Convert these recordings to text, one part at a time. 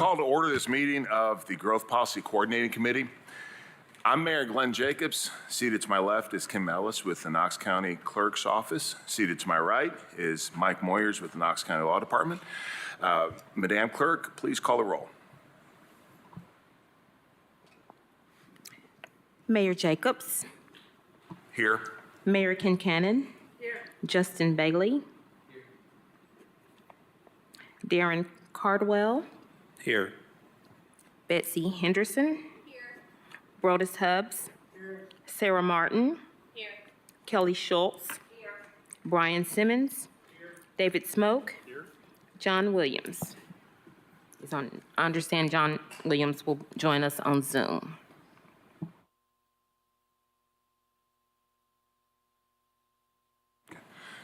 call to order this meeting of the Growth Policy Coordinating Committee. I'm Mayor Glenn Jacobs. Seated to my left is Kim Ellis with the Knox County Clerk's Office. Seated to my right is Mike Moyers with the Knox County Law Department. Madam Clerk, please call the roll. Mayor Jacobs. Here. Mayor Kincannon. Here. Justin Bailey. Here. Darren Cardwell. Here. Betsy Henderson. Here. Brodus Hubbs. Here. Sarah Martin. Here. Kelly Schultz. Here. Brian Simmons. Here. David Smoke. Here. John Williams. I understand John Williams will join us on Zoom.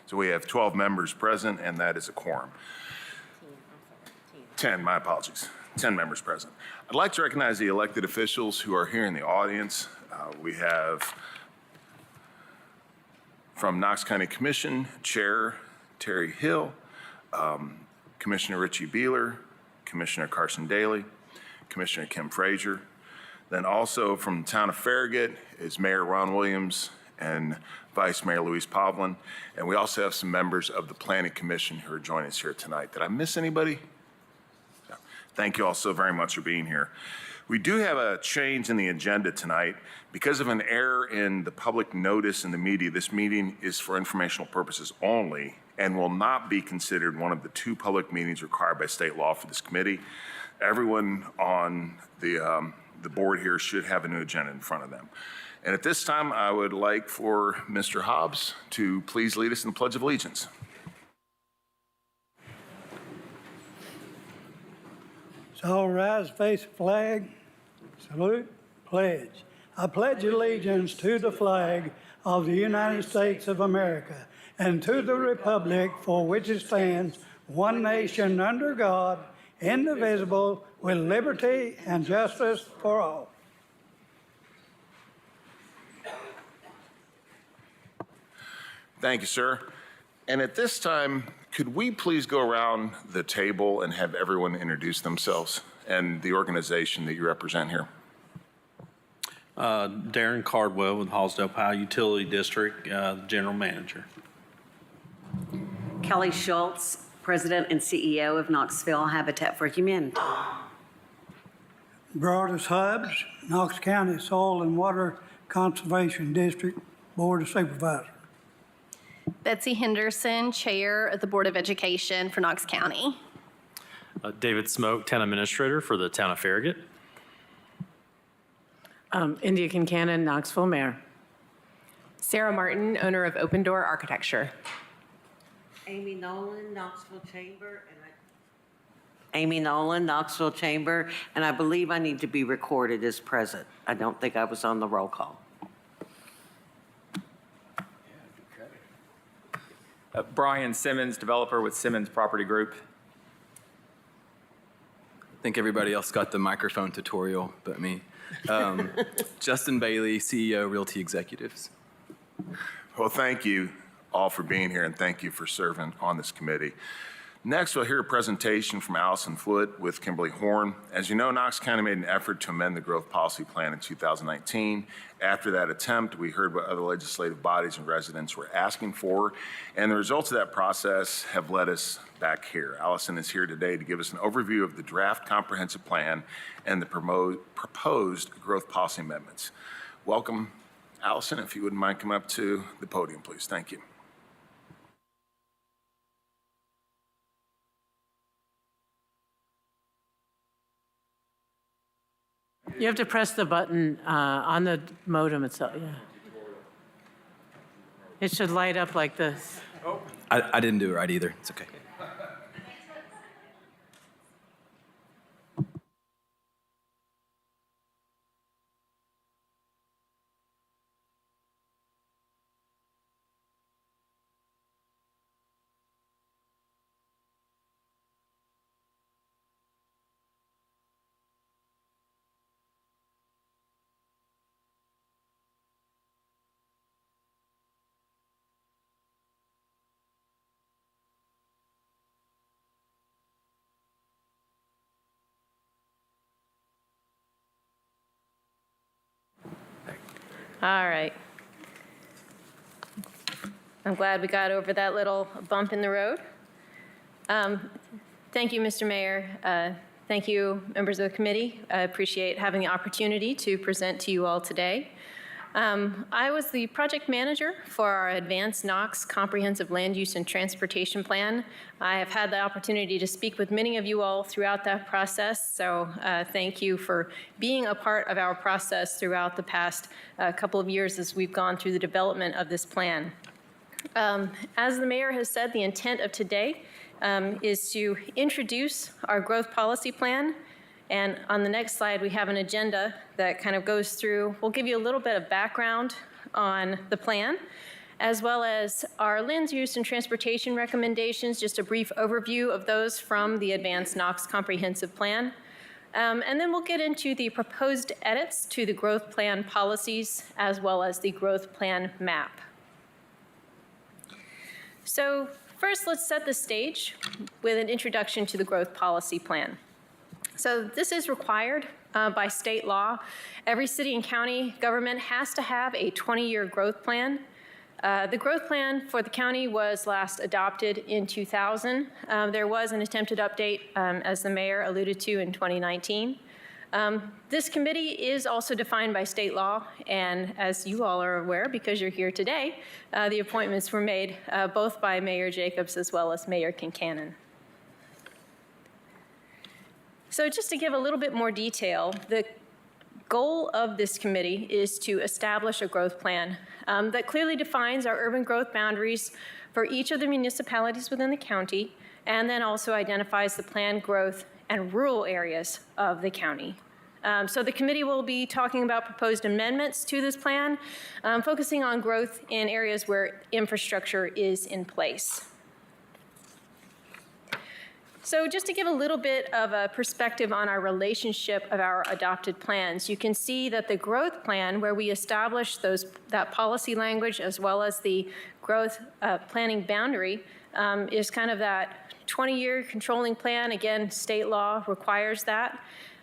So we have 12 members present, and that is a quorum. 10, my apologies. 10 members present. I'd like to recognize the elected officials who are here in the audience. We have from Knox County Commission, Chair Terry Hill, Commissioner Richie Beeler, Commissioner Carson Daly, Commissioner Kim Frazier. Then also from the town of Farragut is Mayor Ron Williams and Vice Mayor Louise Pavlin. And we also have some members of the Planning Commission who are joining us here tonight. Did I miss anybody? No. Thank you all so very much for being here. We do have a change in the agenda tonight. Because of an error in the public notice in the media, this meeting is for informational purposes only and will not be considered one of the 2 public meetings required by state law for this committee. Everyone on the board here should have a new agenda in front of them. And at this time, I would like for Mr. Hobbs to please lead us in the Pledge of Allegiance. So all rise, face the flag, salute, pledge. I pledge allegiance to the flag of the United States of America and to the republic for which it stands, one nation under God, indivisible, with liberty and justice for all. Thank you, sir. And at this time, could we please go around the table and have everyone introduce themselves and the organization that you represent here? Darren Cardwell with Hallsdale Powell Utility District, General Manager. Kelly Schultz, President and CEO of Knoxville Habitat for Humanity. Brodus Hubbs, Knox County Soil and Water Conservation District Board of Supervisors. Betsy Henderson, Chair of the Board of Education for Knox County. David Smoke, Town Administrator for the Town of Farragut. India Kincannon, Knoxville Mayor. Sarah Martin, owner of Open Door Architecture. Amy Nolan, Knoxville Chamber, and I believe I need to be recorded as present. I don't think I was on the roll call. Brian Simmons, developer with Simmons Property Group. I think everybody else got the microphone tutorial but me. Justin Bailey, CEO, Realty Executives. Well, thank you all for being here and thank you for serving on this committee. Next, we'll hear a presentation from Allison Foote with Kimberly Horn. As you know, Knox County made an effort to amend the growth policy plan in 2019. After that attempt, we heard what other legislative bodies and residents were asking for, and the results of that process have led us back here. Allison is here today to give us an overview of the draft comprehensive plan and the proposed growth policy amendments. Welcome, Allison. If you wouldn't mind coming up to the podium, please. Thank you. You have to press the button on the modem itself, yeah. It should light up like this. I didn't do it right either. It's okay. All right. I'm glad we got over that little bump in the road. Thank you, Mr. Mayor. Thank you, members of the committee. I appreciate having the opportunity to present to you all today. I was the project manager for our Advanced Knox Comprehensive Land Use and Transportation Plan. I have had the opportunity to speak with many of you all throughout that process, so thank you for being a part of our process throughout the past couple of years as we've gone through the development of this plan. As the mayor has said, the intent of today is to introduce our growth policy plan. And on the next slide, we have an agenda that kind of goes through, we'll give you a little bit of background on the plan, as well as our land use and transportation recommendations, just a brief overview of those from the Advanced Knox Comprehensive Plan. And then we'll get into the proposed edits to the growth plan policies, as well as the growth plan map. So first, let's set the stage with an introduction to the growth policy plan. So this is required by state law. Every city and county government has to have a 20-year growth plan. The growth plan for the county was last adopted in 2000. There was an attempted update, as the mayor alluded to, in 2019. This committee is also defined by state law, and as you all are aware, because you're here today, the appointments were made both by Mayor Jacobs as well as Mayor Kincannon. So just to give a little bit more detail, the goal of this committee is to establish a growth plan that clearly defines our urban growth boundaries for each of the municipalities within the county, and then also identifies the planned growth and rural areas of the county. So the committee will be talking about proposed amendments to this plan, focusing on growth in areas where infrastructure is in place. So just to give a little bit of a perspective on our relationship of our adopted plans, you can see that the growth plan, where we establish that policy language as well as the growth planning boundary, is kind of that 20-year controlling plan. Again, state law requires that.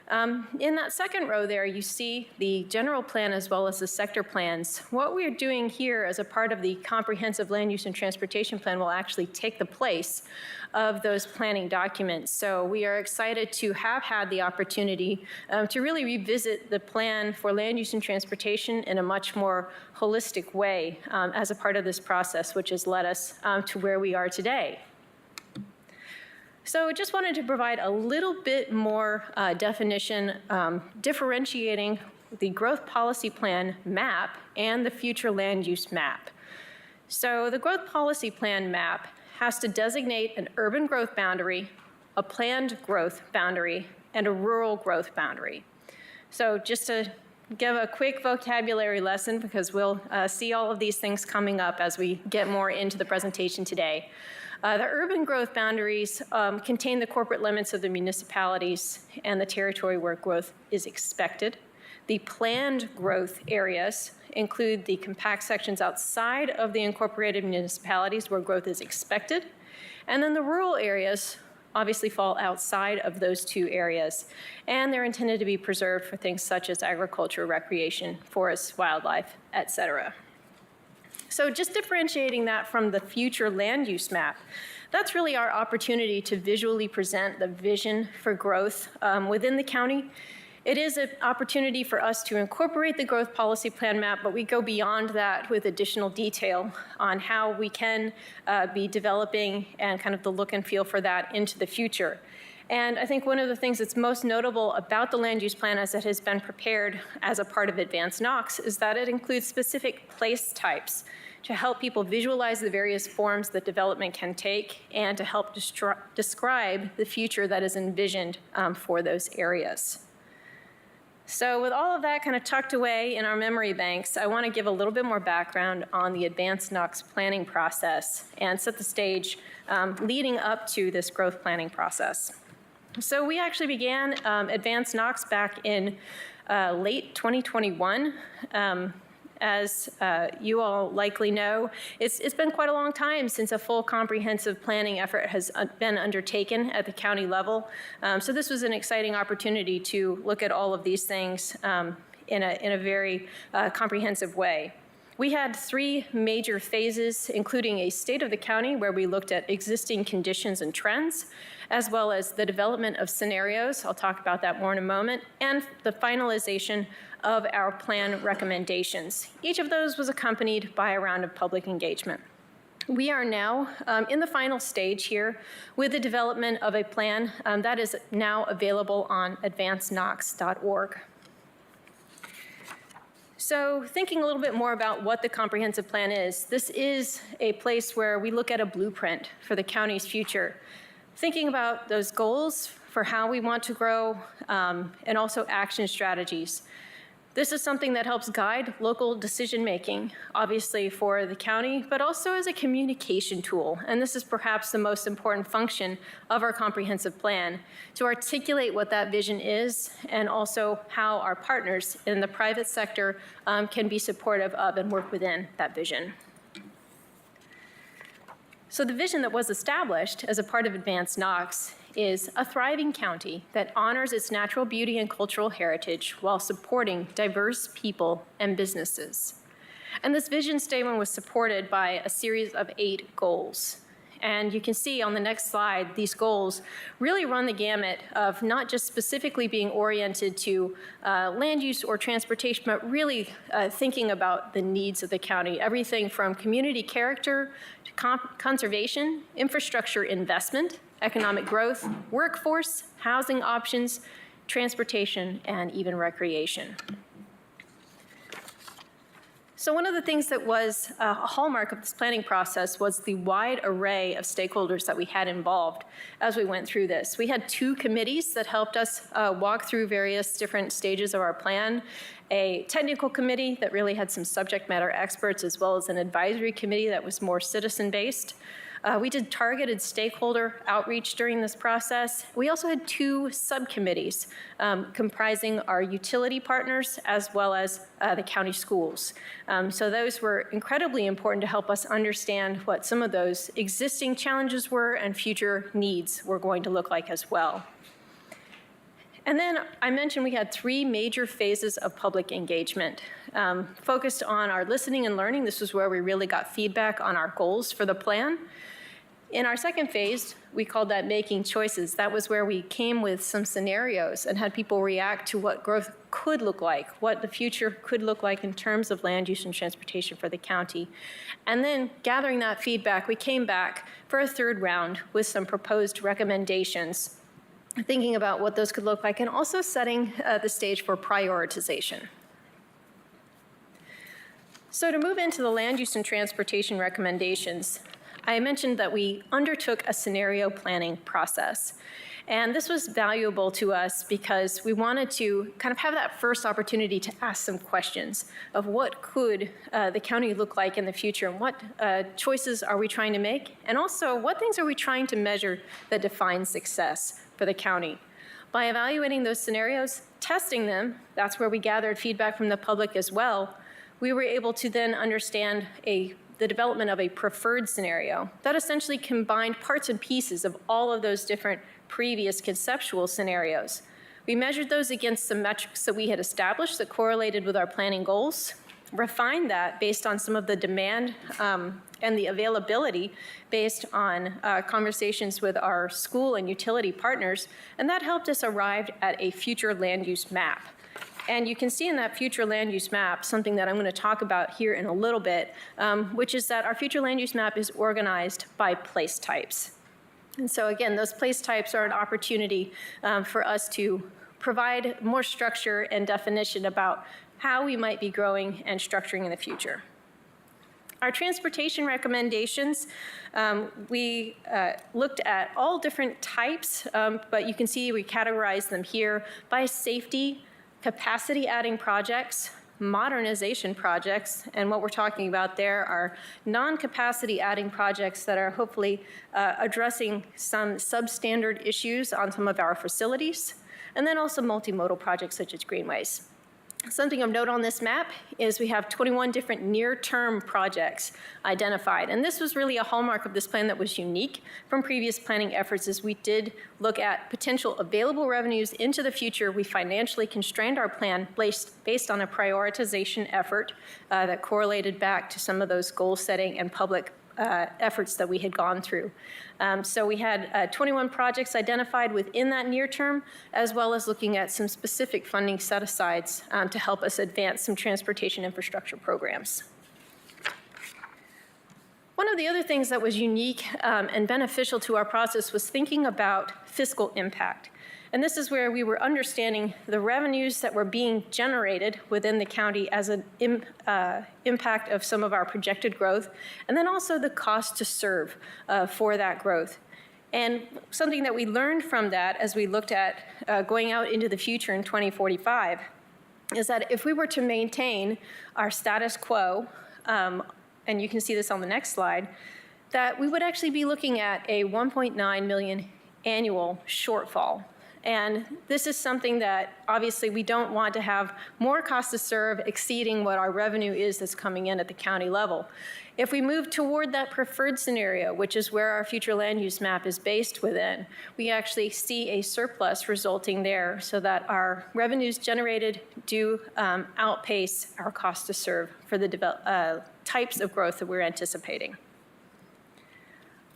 In that second row there, you see the general plan as well as the sector plans. What we're doing here as a part of the comprehensive land use and transportation plan will actually take the place of those planning documents. So we are excited to have had the opportunity to really revisit the plan for land use and transportation in a much more holistic way as a part of this process, which has led us to where we are today. So just wanted to provide a little bit more definition, differentiating the growth policy plan map and the future land use map. So the growth policy plan map has to designate an urban growth boundary, a planned growth boundary, and a rural growth boundary. So just to give a quick vocabulary lesson, because we'll see all of these things coming up as we get more into the presentation today. The urban growth boundaries contain the corporate limits of the municipalities and the territory where growth is expected. The planned growth areas include the compact sections outside of the incorporated municipalities where growth is expected. And then the rural areas obviously fall outside of those two areas. And they're intended to be preserved for things such as agriculture, recreation, forests, wildlife, et cetera. So just differentiating that from the future land use map, that's really our opportunity to visually present the vision for growth within the county. It is an opportunity for us to incorporate the growth policy plan map, but we go beyond that with additional detail on how we can be developing and kind of the look and feel for that into the future. And I think one of the things that's most notable about the land use plan as it has been prepared as a part of Advanced Knox is that it includes specific place types to help people visualize the various forms that development can take and to help describe the future that is envisioned for those areas. So with all of that kind of tucked away in our memory banks, I want to give a little bit more background on the Advanced Knox planning process and set the stage leading up to this growth planning process. So we actually began Advanced Knox back in late 2021. As you all likely know, it's been quite a long time since a full comprehensive planning effort has been undertaken at the county level. So this was an exciting opportunity to look at all of these things in a very comprehensive way. We had 3 major phases, including a state of the county where we looked at existing conditions and trends, as well as the development of scenarios, I'll talk about that more in a moment, and the finalization of our plan recommendations. Each of those was accompanied by a round of public engagement. We are now in the final stage here with the development of a plan that is now available on advanceknox.org. So thinking a little bit more about what the comprehensive plan is, this is a place where we look at a blueprint for the county's future, thinking about those goals for how we want to grow and also action strategies. This is something that helps guide local decision-making, obviously for the county, but also as a communication tool. And this is perhaps the most important function of our comprehensive plan, to articulate what that vision is and also how our partners in the private sector can be supportive of and work within that vision. So the vision that was established as a part of Advanced Knox is a thriving county that honors its natural beauty and cultural heritage while supporting diverse people and businesses. And this vision statement was supported by a series of 8 goals. And you can see on the next slide, these goals really run the gamut of not just specifically being oriented to land use or transportation, but really thinking about the needs of the county, everything from community character to conservation, infrastructure investment, economic growth, workforce, housing options, transportation, and even recreation. So one of the things that was a hallmark of this planning process was the wide array of stakeholders that we had involved as we went through this. We had 2 committees that helped us walk through various different stages of our plan, a technical committee that really had some subject matter experts, as well as an advisory committee that was more citizen-based. We did targeted stakeholder outreach during this process. We also had 2 subcommittees comprising our utility partners as well as the county schools. So those were incredibly important to help us understand what some of those existing challenges were and future needs were going to look like as well. And then I mentioned we had 3 major phases of public engagement. Focused on our listening and learning, this was where we really got feedback on our goals for the plan. In our second phase, we called that making choices. That was where we came with some scenarios and had people react to what growth could look like, what the future could look like in terms of land use and transportation for the county. And then gathering that feedback, we came back for a 3rd round with some proposed recommendations, thinking about what those could look like and also setting the stage for prioritization. So to move into the land use and transportation recommendations, I mentioned that we undertook a scenario planning process. And this was valuable to us because we wanted to kind of have that first opportunity to ask some questions of what could the county look like in the future, and what choices are we trying to make, and also what things are we trying to measure that define success for the county. By evaluating those scenarios, testing them, that's where we gathered feedback from the public as well, we were able to then understand the development of a preferred scenario that essentially combined parts and pieces of all of those different previous conceptual scenarios. We measured those against some metrics that we had established that correlated with our planning goals, refined that based on some of the demand and the availability based on conversations with our school and utility partners, and that helped us arrive at a future land use map. And you can see in that future land use map something that I'm going to talk about here in a little bit, which is that our future land use map is organized by place types. And so again, those place types are an opportunity for us to provide more structure and definition about how we might be growing and structuring in the future. Our transportation recommendations, we looked at all different types, but you can see we categorize them here by safety, capacity adding projects, modernization projects, and what we're talking about there are non-capacity adding projects that are hopefully addressing some substandard issues on some of our facilities, and then also multimodal projects such as greenways. Something of note on this map is we have 21 different near-term projects identified. And this was really a hallmark of this plan that was unique from previous planning efforts, as we did look at potential available revenues into the future. We financially constrained our plan based on a prioritization effort that correlated back to some of those goal setting and public efforts that we had gone through. So we had 21 projects identified within that near term, as well as looking at some specific funding set-asides to help us advance some transportation infrastructure programs. One of the other things that was unique and beneficial to our process was thinking about fiscal impact. And this is where we were understanding the revenues that were being generated within the county as an impact of some of our projected growth, and then also the cost to serve for that growth. And something that we learned from that as we looked at going out into the future in 2045 is that if we were to maintain our status quo, and you can see this on the next slide, that we would actually be looking at a 1.9 million annual shortfall. And this is something that obviously we don't want to have more cost to serve exceeding what our revenue is that's coming in at the county level. If we move toward that preferred scenario, which is where our future land use map is based within, we actually see a surplus resulting there so that our revenues generated do outpace our cost to serve for the types of growth that we're anticipating.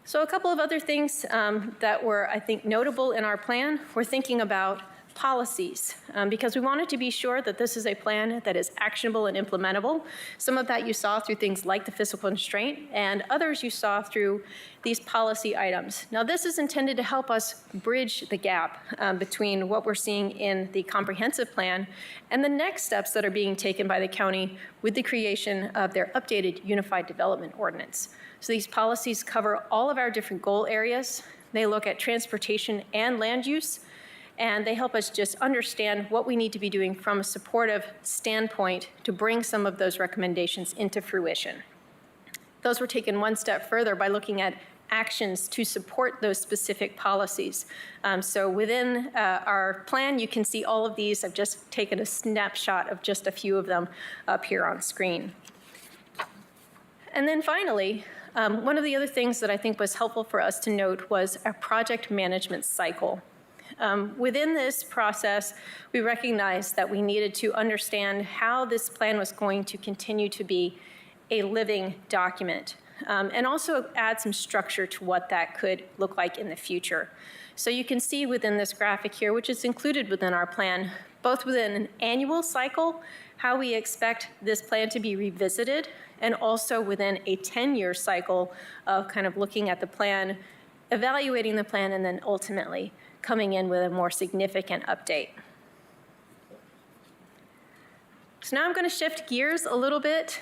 So a couple of other things that were, I think, notable in our plan. We're thinking about policies because we wanted to be sure that this is a plan that is actionable and implementable. Some of that you saw through things like the fiscal constraint, and others you saw through these policy items. Now, this is intended to help us bridge the gap between what we're seeing in the comprehensive plan and the next steps that are being taken by the county with the creation of their updated Unified Development Ordinance. So these policies cover all of our different goal areas. They look at transportation and land use, and they help us just understand what we need to be doing from a supportive standpoint to bring some of those recommendations into fruition. Those were taken one step further by looking at actions to support those specific policies. So within our plan, you can see all of these. I've just taken a snapshot of just a few of them up here on screen. And then finally, one of the other things that I think was helpful for us to note was a project management cycle. Within this process, we recognized that we needed to understand how this plan was going to continue to be a living document, and also add some structure to what that could look like in the future. So you can see within this graphic here, which is included within our plan, both within an annual cycle, how we expect this plan to be revisited, and also within a 10-year cycle of kind of looking at the plan, evaluating the plan, and then ultimately coming in with a more significant update. So now I'm going to shift gears a little bit,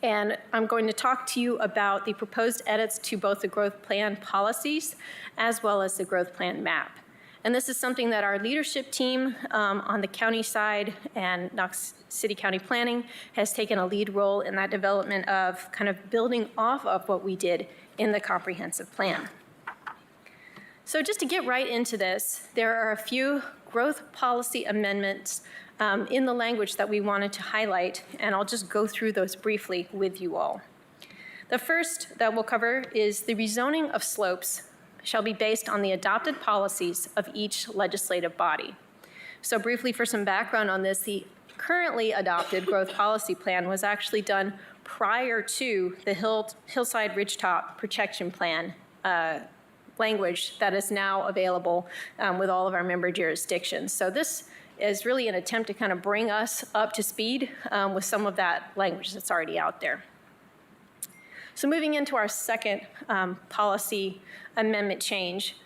and I'm going to talk to you about the proposed edits to both the growth plan policies as well as the growth plan map. And this is something that our leadership team on the county side and Knox City County Planning has taken a lead role in that development of kind of building off of what we did in the comprehensive plan. So just to get right into this, there are a few growth policy amendments in the language that we wanted to highlight, and I'll just go through those briefly with you all. The first that we'll cover is the rezoning of slopes shall be based on the adopted policies of each legislative body. So briefly for some background on this, the currently adopted growth policy plan was actually done prior to the Hillside Ridgetop Protection Plan language that is now available with all of our member jurisdictions. So this is really an attempt to kind of bring us up to speed with some of that language that's already out there. So moving into our second policy amendment change,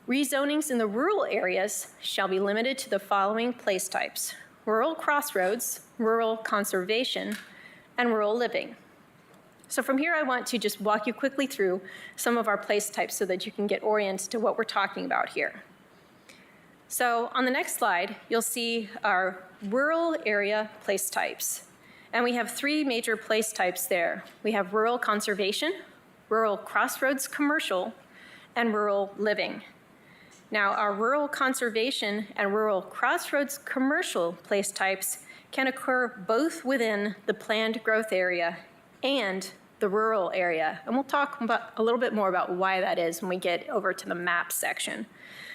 rezonings in the rural areas shall be limited to the following place types: rural crossroads, rural conservation, and rural living. So from here, I want to just walk you quickly through some of our place types so that you can get oriented to what we're talking about here. So on the next slide, you'll see our rural area place types. And we have three major place types there. We have rural conservation, rural crossroads commercial, and rural living. Now, our rural conservation and rural crossroads commercial place types can occur both within the planned growth area and the rural area. And we'll talk about a little bit more about why that is when we get over to the map section.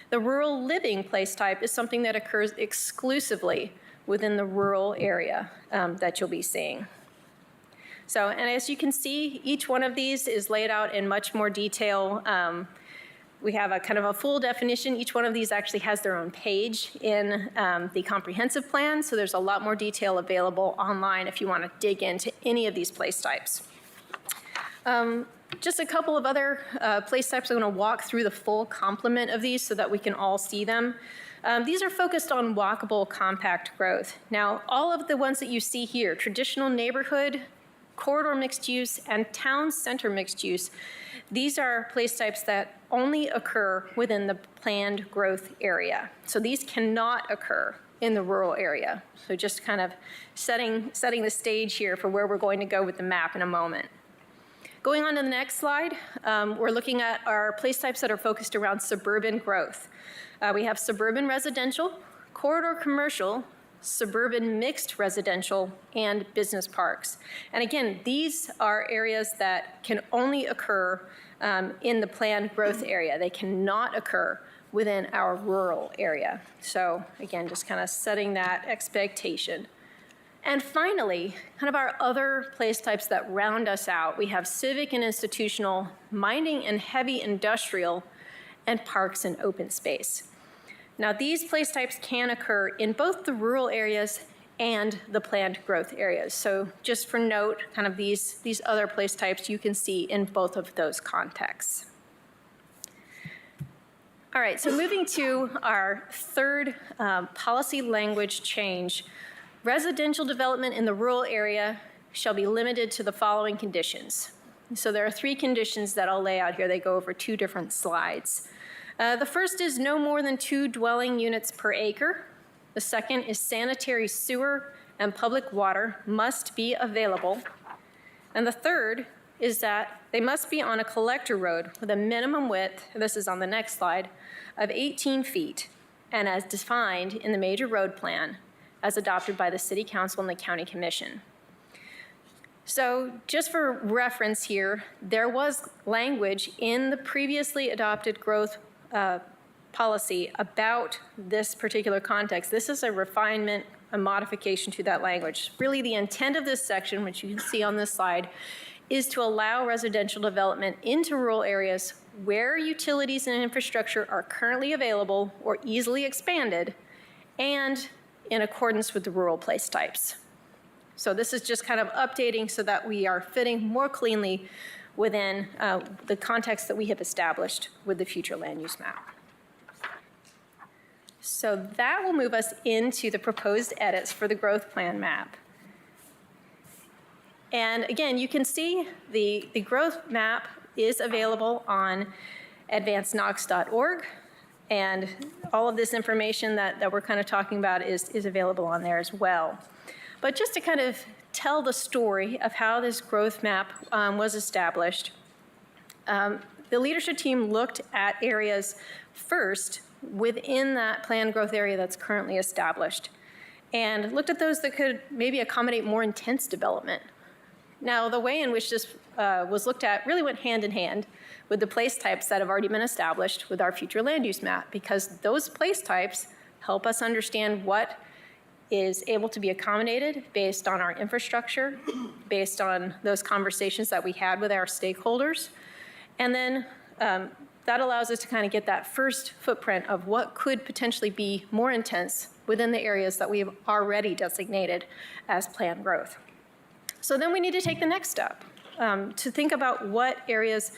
The rural living place type is something that occurs exclusively within the rural area that you'll be seeing. So, and as you can see, each one of these is laid out in much more detail. We have a kind of a full definition. Each one of these actually has their own page in the comprehensive plan, so there's a lot more detail available online if you want to dig into any of these place types. Just a couple of other place types. I'm going to walk through the full complement of these so that we can all see them. These are focused on walkable compact growth. Now, all of the ones that you see here, traditional neighborhood, corridor mixed use, and town center mixed use, these are place types that only occur within the planned growth area. So these cannot occur in the rural area. So just kind of setting the stage here for where we're going to go with the map in a moment. Going on to the next slide, we're looking at our place types that are focused around suburban growth. We have suburban residential, corridor commercial, suburban mixed residential, and business parks. And again, these are areas that can only occur in the planned growth area. They cannot occur within our rural area. So again, just kind of setting that expectation. And finally, kind of our other place types that round us out, we have civic and institutional, mining and heavy industrial, and parks and open space. Now, these place types can occur in both the rural areas and the planned growth areas. So just for note, kind of these other place types you can see in both of those contexts. All right, so moving to our third policy language change. Residential development in the rural area shall be limited to the following conditions. So there are 3 conditions that I'll lay out here. They go over 2 different slides. The first is no more than 2 dwelling units per acre. The second is sanitary sewer and public water must be available. And the third is that they must be on a collector road with a minimum width, this is on the next slide, of 18 feet and as defined in the major road plan as adopted by the City Council and the County Commission. So just for reference here, there was language in the previously adopted growth policy about this particular context. This is a refinement, a modification to that language. Really the intent of this section, which you can see on this slide, is to allow residential development into rural areas where utilities and infrastructure are currently available or easily expanded and in accordance with the rural place types. So this is just kind of updating so that we are fitting more cleanly within the context that we have established with the future land use map. So that will move us into the proposed edits for the growth plan map. And again, you can see the growth map is available on advancedknox.org. And all of this information that we're kind of talking about is available on there as well. But just to kind of tell the story of how this growth map was established, the leadership team looked at areas first within that planned growth area that's currently established and looked at those that could maybe accommodate more intense development. Now, the way in which this was looked at really went hand in hand with the place types that have already been established with our future land use map, because those place types help us understand what is able to be accommodated based on our infrastructure, based on those conversations that we had with our stakeholders. And then that allows us to kind of get that first footprint of what could potentially be more intense within the areas that we've already designated as planned growth. So then we need to take the next step to think about what areas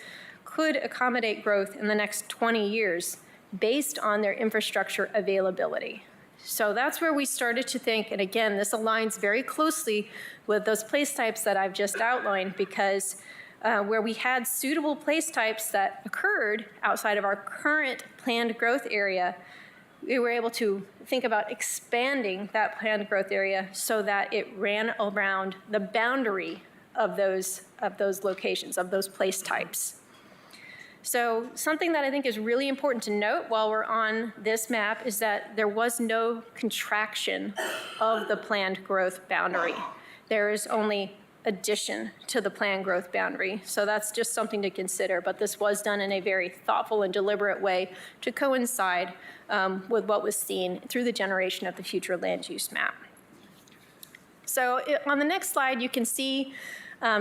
could accommodate growth in the next 20 years based on their infrastructure availability. So that's where we started to think, and again, this aligns very closely with those place types that I've just outlined, because where we had suitable place types that occurred outside of our current planned growth area, we were able to think about expanding that planned growth area so that it ran around the boundary of those locations, of those place types. So something that I think is really important to note while we're on this map is that there was no contraction of the planned growth boundary. There is only addition to the planned growth boundary. So that's just something to consider, but this was done in a very thoughtful and deliberate way to coincide with what was seen through the generation of the future land use map. So on the next slide, you can see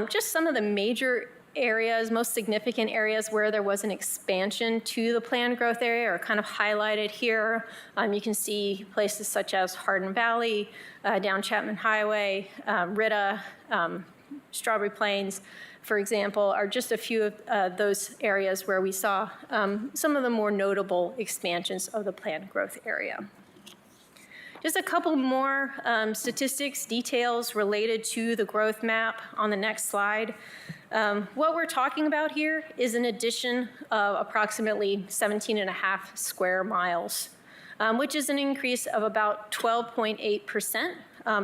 just some of the major areas, most significant areas where there was an expansion to the planned growth area are kind of highlighted here. You can see places such as Hardin Valley, down Chapman Highway, Ritta, Strawberry Plains, for example, are just a few of those areas where we saw some of the more notable expansions of the planned growth area. Just a couple more statistics, details related to the growth map on the next slide. What we're talking about here is an addition of approximately 17.5 square miles, which is an increase of about 12.8%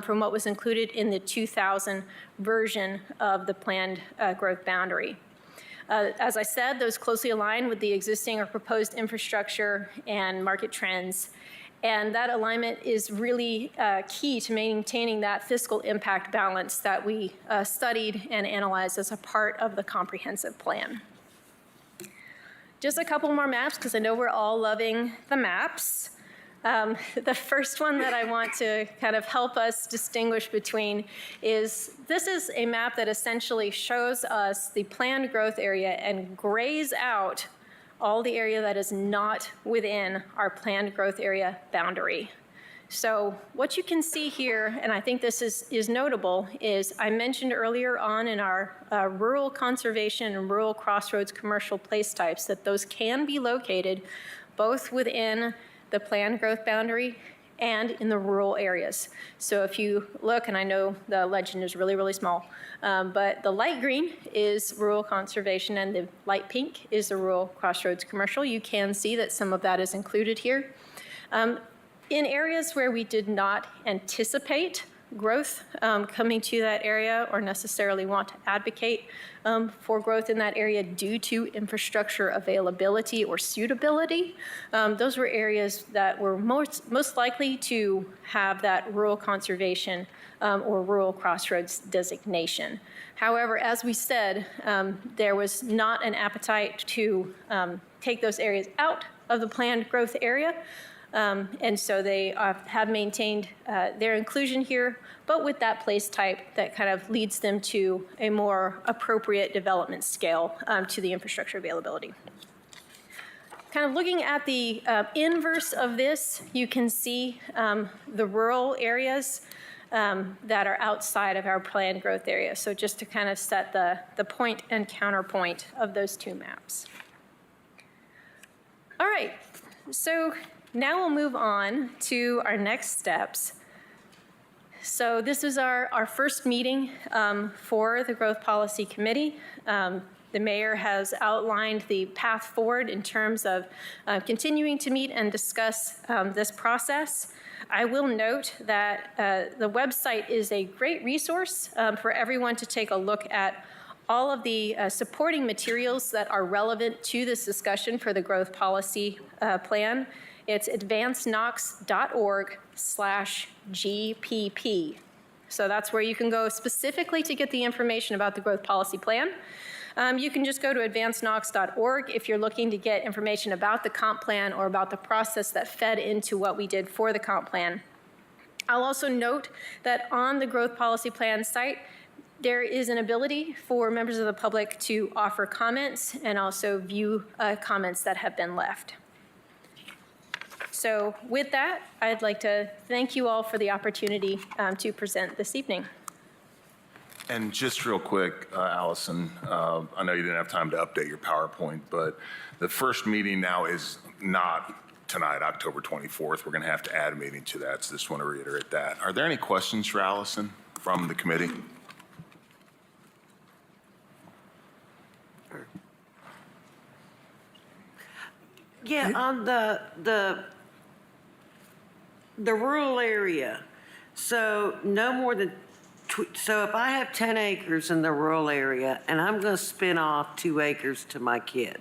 from what was included in the 2000 version of the planned growth boundary. As I said, those closely align with the existing or proposed infrastructure and market trends. And that alignment is really key to maintaining that fiscal impact balance that we studied and analyzed as a part of the comprehensive plan. Just a couple more maps, because I know we're all loving the maps. The first one that I want to kind of help us distinguish between is, this is a map that essentially shows us the planned growth area and grays out all the area that is not within our planned growth area boundary. So what you can see here, and I think this is notable, is I mentioned earlier on in our rural conservation and rural crossroads commercial place types that those can be located both within the planned growth boundary and in the rural areas. So if you look, and I know the legend is really, really small, but the light green is rural conservation and the light pink is the rural crossroads commercial. You can see that some of that is included here. In areas where we did not anticipate growth coming to that area or necessarily want to advocate for growth in that area due to infrastructure availability or suitability, those were areas that were most likely to have that rural conservation or rural crossroads designation. However, as we said, there was not an appetite to take those areas out of the planned growth area. And so they have maintained their inclusion here, but with that place type that kind of leads them to a more appropriate development scale to the infrastructure availability. Kind of looking at the inverse of this, you can see the rural areas that are outside of our planned growth area. So just to kind of set the point and counterpoint of those two maps. All right, so now we'll move on to our next steps. So this is our first meeting for the Growth Policy Committee. The mayor has outlined the path forward in terms of continuing to meet and discuss this process. I will note that the website is a great resource for everyone to take a look at all of the supporting materials that are relevant to this discussion for the Growth Policy Plan. It's advancedknox.org/GPP. So that's where you can go specifically to get the information about the Growth Policy Plan. You can just go to advancedknox.org if you're looking to get information about the comp plan or about the process that fed into what we did for the comp plan. I'll also note that on the Growth Policy Plan site, there is an ability for members of the public to offer comments and also view comments that have been left. So with that, I'd like to thank you all for the opportunity to present this evening. And just real quick, Allison, I know you didn't have time to update your PowerPoint, but the first meeting now is not tonight, October 24th. We're going to have to add a meeting to that, so just want to reiterate that. Are there any questions for Allison from the committee? Yeah, on the rural area, so no more than, so if I have 10 acres in the rural area and I'm going to spin off 2 acres to my kid,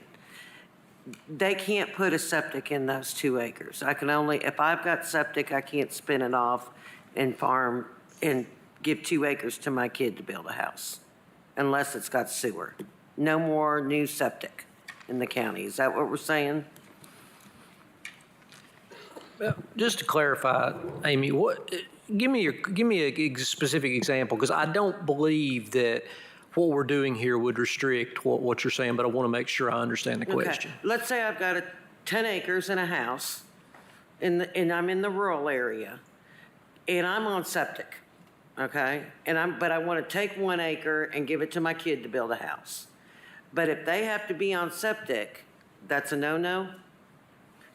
they can't put a septic in those 2 acres. I can only, if I've got septic, I can't spin it off and farm and give 2 acres to my kid to build a house, unless it's got sewer. No more new septic in the county. Is that what we're saying? Just to clarify, Amy, give me a specific example, because I don't believe that what we're doing here would restrict what you're saying, but I want to make sure I understand the question. Okay. Let's say I've got 10 acres and a house, and I'm in the rural area, and I'm on septic, okay? But I want to take 1 acre and give it to my kid to build a house. But if they have to be on septic, that's a no-no?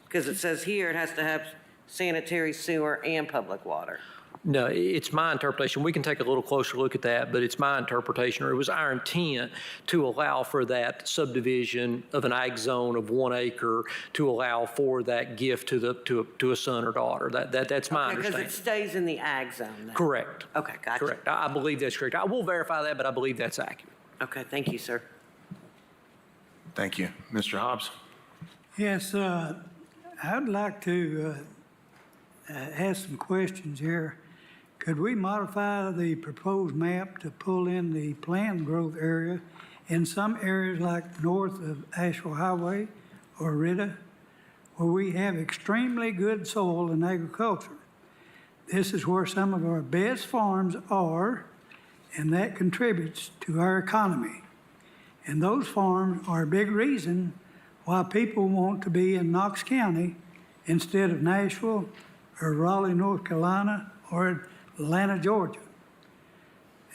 Because it says here it has to have sanitary sewer and public water. No, it's my interpretation. We can take a little closer look at that, but it's my interpretation, or it was our intent to allow for that subdivision of an ag zone of 1 acre to allow for that gift to a son or daughter. That's my understanding. Because it stays in the ag zone then? Correct. Okay, gotcha. Correct. I believe that's correct. I will verify that, but I believe that's accurate. Okay, thank you, sir. Thank you. Mr. Hobbs? Yes, I'd like to ask some questions here. Could we modify the proposed map to pull in the planned growth area in some areas like north of Asheville Highway or Rita, where we have extremely good soil and agriculture? This is where some of our best farms are, and that contributes to our economy. And those farms are a big reason why people want to be in Knox County instead of Nashville or Raleigh, North Carolina, or Atlanta, Georgia.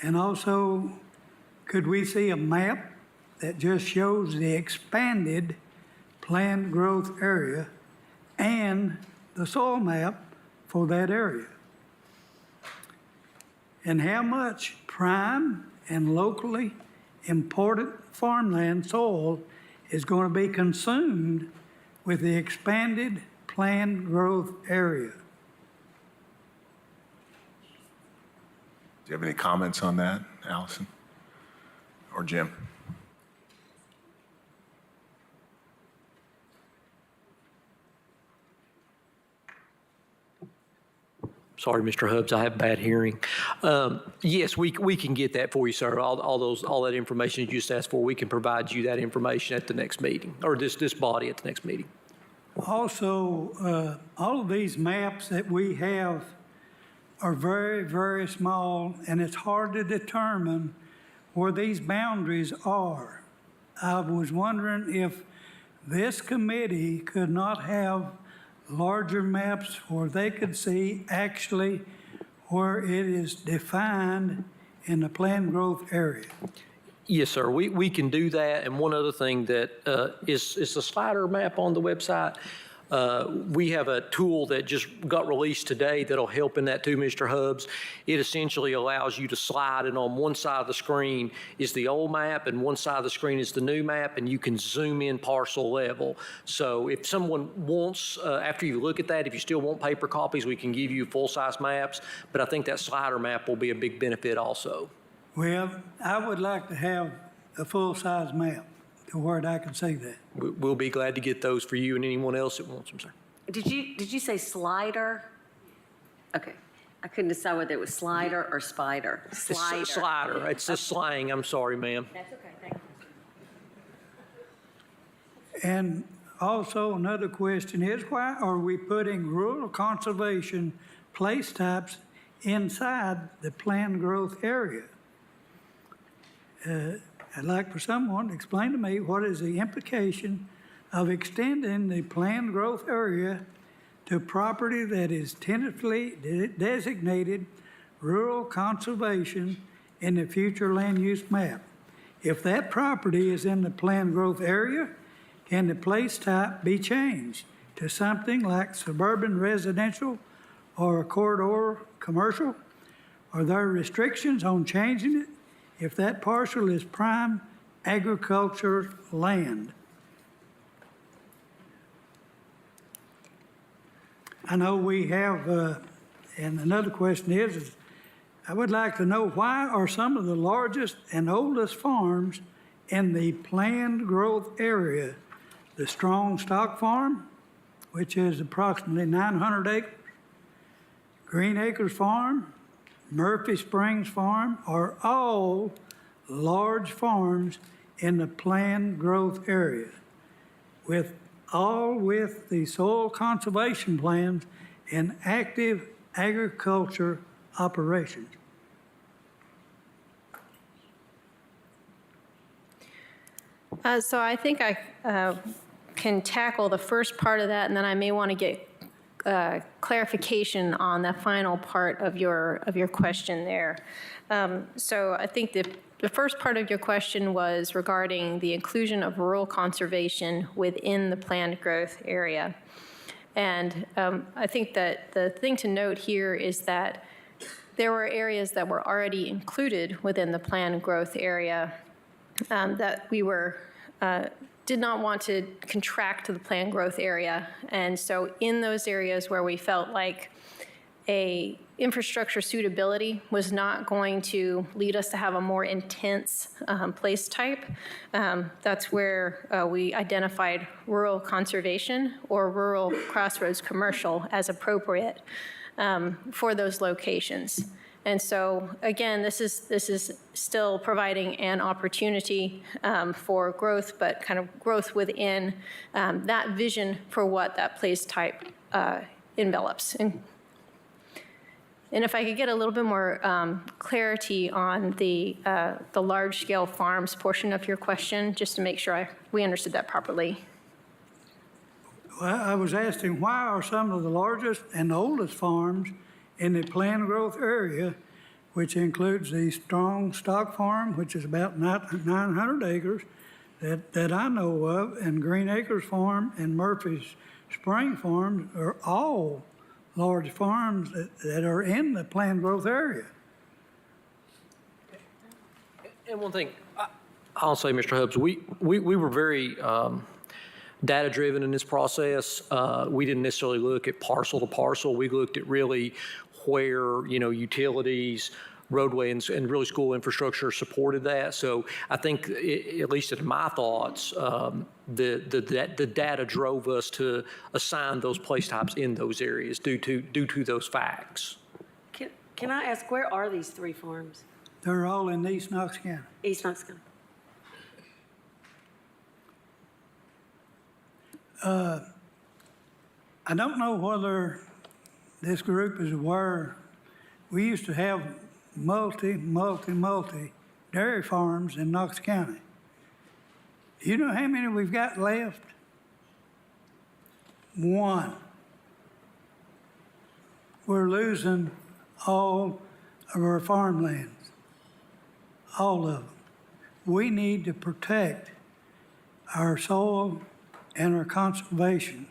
And also, could we see a map that just shows the expanded planned growth area and the soil map for that area? And how much prime and locally important farmland soil is going to be consumed with the expanded planned growth area? Do you have any comments on that, Allison or Jim? Sorry, Mr. Hubbs, I have bad hearing. Yes, we can get that for you, sir. All that information you just asked for, we can provide you that information at the next meeting, or this body at the next meeting. Also, all of these maps that we have are very, very small, and it's hard to determine where these boundaries are. I was wondering if this committee could not have larger maps where they could see actually where it is defined in the planned growth area. Yes, sir, we can do that. And one other thing that is the slider map on the website. We have a tool that just got released today that'll help in that too, Mr. Hubbs. It essentially allows you to slide, and on one side of the screen is the old map and one side of the screen is the new map, and you can zoom in parcel level. So if someone wants, after you look at that, if you still want paper copies, we can give you full-size maps, but I think that slider map will be a big benefit also. Well, I would like to have a full-size map to where I can see that. We'll be glad to get those for you and anyone else that wants them, sir. Did you say slider? Okay. I couldn't decide whether it was slider or spider. Slider. It's slider. It's a slang. I'm sorry, ma'am. That's okay. Thank you. And also another question is, why are we putting rural conservation place types inside the planned growth area? I'd like for someone to explain to me what is the implication of extending the planned growth area to property that is tentatively designated rural conservation in the future land use map. If that property is in the planned growth area, can the place type be changed to something like suburban residential or a corridor commercial? Are there restrictions on changing it if that parcel is prime agriculture land? I know we have, and another question is I would like to know, why are some of the largest and oldest farms in the planned growth area the Strong Stock Farm, which is approximately 900 acres, Green Acres Farm, Murphy Springs Farm are all large farms in the planned growth area, with the soil conservation plans and active agriculture operations. So I think I can tackle the first part of that, and then I may want to get clarification on the final part of your question there. So I think the first part of your question was regarding the inclusion of rural conservation within the planned growth area. And I think that the thing to note here is that there were areas that were already included within the planned growth area that we did not want to contract to the planned growth area. And so in those areas where we felt like a infrastructure suitability was not going to lead us to have a more intense place type, that's where we identified rural conservation or rural crossroads commercial as appropriate for those locations. And so, again, this is still providing an opportunity for growth, but kind of growth within that vision for what that place type envelops. And if I could get a little bit more clarity on the large-scale farms portion of your question, just to make sure we understood that properly. Well, I was asking, why are some of the largest and oldest farms in the planned growth area, which includes the Strong Stock Farm, which is about 900 acres that I know of, and Green Acres Farm and Murphy's Spring Farm are all large farms that are in the planned growth area. And one thing I'll say, Mr. Hubbs, we were very data-driven in this process. We didn't necessarily look at parcel to parcel. We looked at really where, utilities, roadway, and really school infrastructure supported that. So I think, at least in my thoughts, the data drove us to assign those place types in those areas due to those facts. Can I ask, where are these three farms? They're all in East Knox County. East Knox County. I don't know whether this group is aware, we used to have multi dairy farms in Knox County. Do you know how many we've got left? One. We're losing all of our farmlands, all of them. We need to protect our soil and our conservation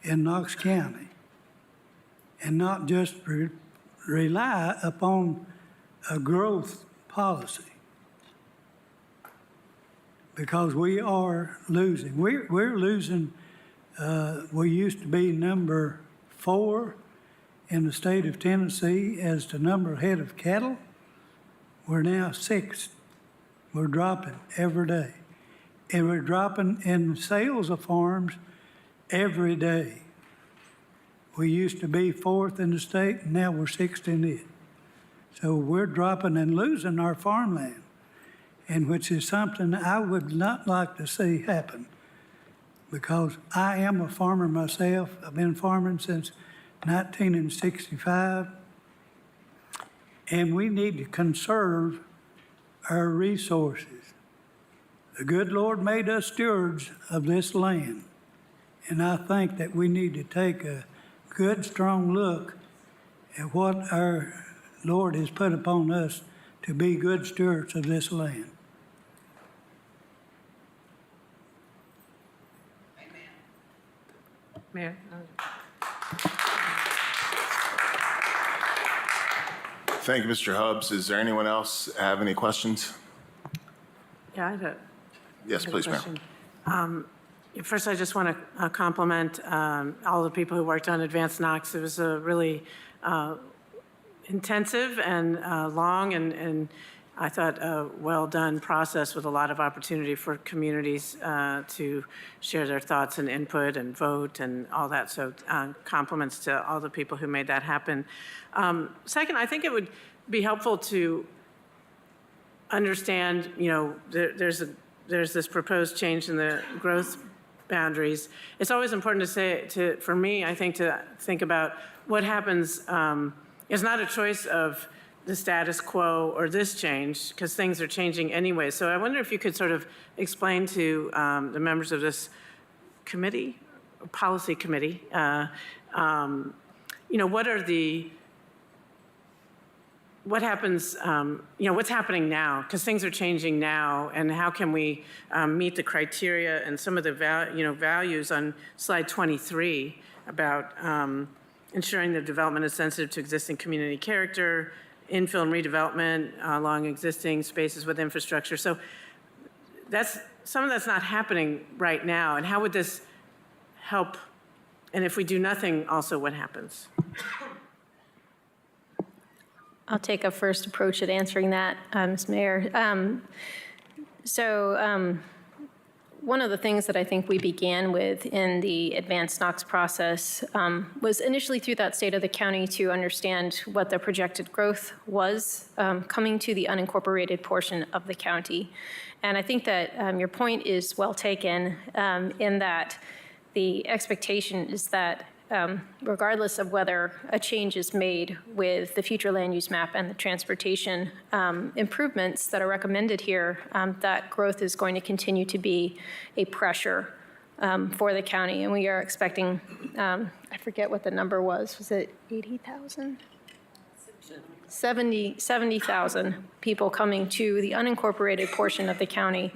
in Knox County and not just rely upon a growth policy, because we are losing. We're losing. We used to be number 4 in the state of Tennessee as to number of head of cattle. We're now 6th. We're dropping every day. And we're dropping in sales of farms every day. We used to be 4th in the state, and now we're 6th in it. So we're dropping and losing our farmland, and which is something I would not like to see happen, because I am a farmer myself. I've been farming since 1965, and we need to conserve our resources. The good Lord made us stewards of this land, and I think that we need to take a good, strong look at what our Lord has put upon us to be good stewards of this land. Mayor? Thank you, Mr. Hubbs. Is there anyone else have any questions? Yeah, I have a Yes, please, ma'am. question. First, I just want to compliment all the people who worked on Advanced Knox. It was a really intensive and long and I thought, a well-done process with a lot of opportunity for communities to share their thoughts and input and vote and all that. So compliments to all the people who made that happen. Second, I think it would be helpful to understand, there's this proposed change in the growth boundaries. It's always important for me, I think, to think about what happens. It's not a choice of the status quo or this change, because things are changing anyway. So I wonder if you could sort of explain to the members of this committee, policy committee, what happens, what's happening now, because things are changing now, and how can we meet the criteria and some of the values on slide 23 about ensuring the development is sensitive to existing community character, infill and redevelopment along existing spaces with infrastructure. So some of that's not happening right now. And how would this help? And if we do nothing, also what happens? I'll take a first approach at answering that, Ms. Mayor. One of the things that I think we began with in the advanced Knox process was initially through that state of the county to understand what the projected growth was coming to the unincorporated portion of the county. And I think that your point is well taken in that the expectation is that regardless of whether a change is made with the future land use map and the transportation improvements that are recommended here, that growth is going to continue to be a pressure for the county. And we are expecting, I forget what the number was it 80,000? 70,000 people coming to the unincorporated portion of the county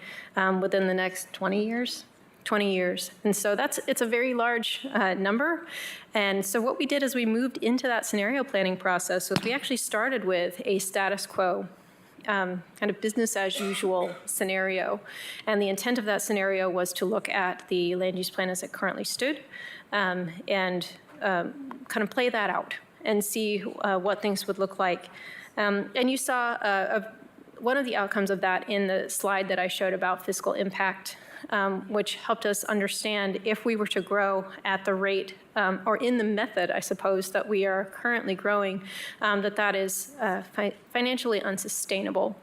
within the next 20 years. And so it's a very large number. And so what we did is we moved into that scenario planning process. So we actually started with a status quo, kind of business as usual scenario. And the intent of that scenario was to look at the land use plan as it currently stood and kind of play that out and see what things would look like. And you saw one of the outcomes of that in the slide that I showed about fiscal impact, which helped us understand if we were to grow at the rate or in the method, I suppose, that we are currently growing, that is financially unsustainable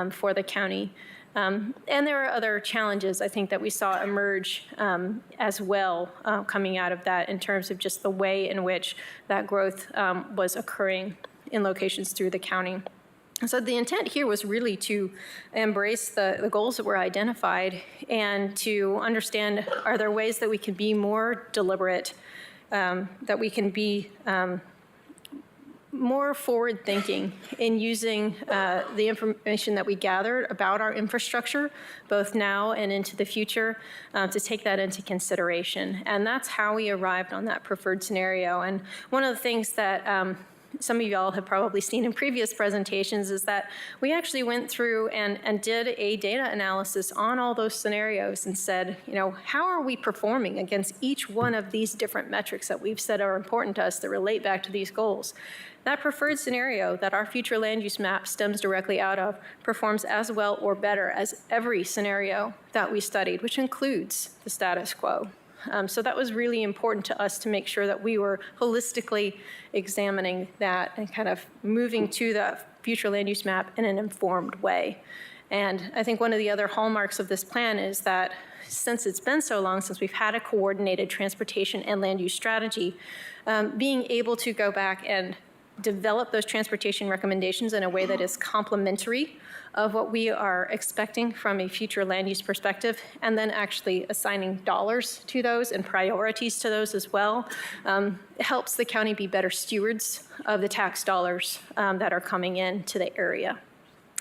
for the county. And there are other challenges, I think, that we saw emerge as well coming out of that in terms of just the way in which that growth was occurring in locations through the county. So the intent here was really to embrace the goals that were identified and to understand, are there ways that we can be more deliberate, that we can be more forward-thinking in using the information that we gathered about our infrastructure, both now and into the future, to take that into consideration. And that's how we arrived on that preferred scenario. And one of the things that some of y'all have probably seen in previous presentations is that we actually went through and did a data analysis on all those scenarios and said, how are we performing against each one of these different metrics that we've said are important to us that relate back to these goals? That preferred scenario that our future land use map stems directly out of performs as well or better as every scenario that we studied, which includes the status quo. So that was really important to us to make sure that we were holistically examining that and kind of moving to the future land use map in an informed way. And I think one of the other hallmarks of this plan is that since it's been so long since we've had a coordinated transportation and land use strategy, being able to go back and develop those transportation recommendations in a way that is complementary of what we are expecting from a future land use perspective, and then actually assigning dollars to those and priorities to those as well, helps the county be better stewards of the tax dollars that are coming into the area.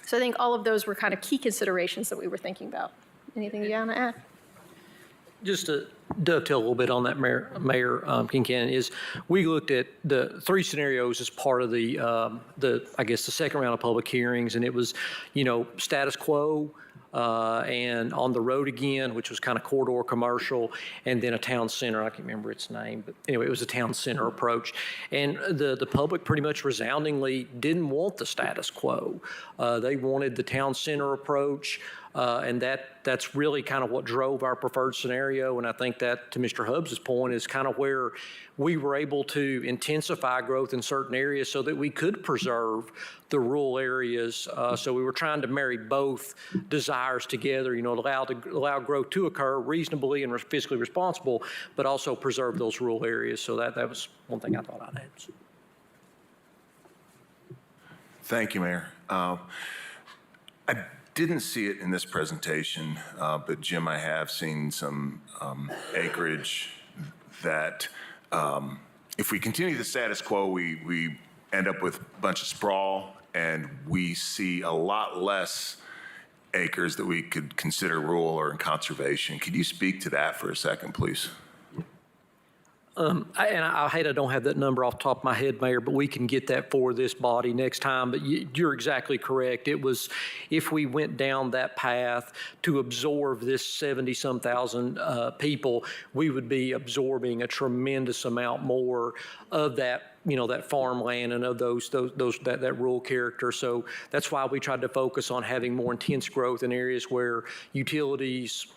So I think all of those were kind of key considerations that we were thinking about. Anything you want to add? Just to dovetail a little bit on that, Mayor Kincannon, is we looked at the three scenarios as part of the I guess the second round of public hearings, and it was, status quo, and on the road again, which was kind of corridor commercial, and then a town center. I can't remember its name, but anyway, it was a town center approach. And the public pretty much resoundingly didn't want the status quo. They wanted the town center approach, and that's really kind of what drove our preferred scenario. And I think that, to Mr. Hubbs's point, is kind of where we were able to intensify growth in certain areas so that we could preserve the rural areas. So we were trying to marry both desires together, allow growth to occur reasonably and fiscally responsible, but also preserve those rural areas. So that was one thing I thought I'd add. Thank you, Mayor. I didn't see it in this presentation, but Jim, I have seen some acreage that if we continue the status quo, we end up with a bunch of sprawl, and we see a lot less acres that we could consider rural or in conservation. Could you speak to that for a second, please? I hate I don't have that number off the top of my head, Mayor, but we can get that for this body next time. But you're exactly correct. It was, if we went down that path to absorb this 70-some thousand people, we would be absorbing a tremendous amount more of that, that farmland and of that rural character. So that's why we tried to focus on having more intense growth in areas where utilities,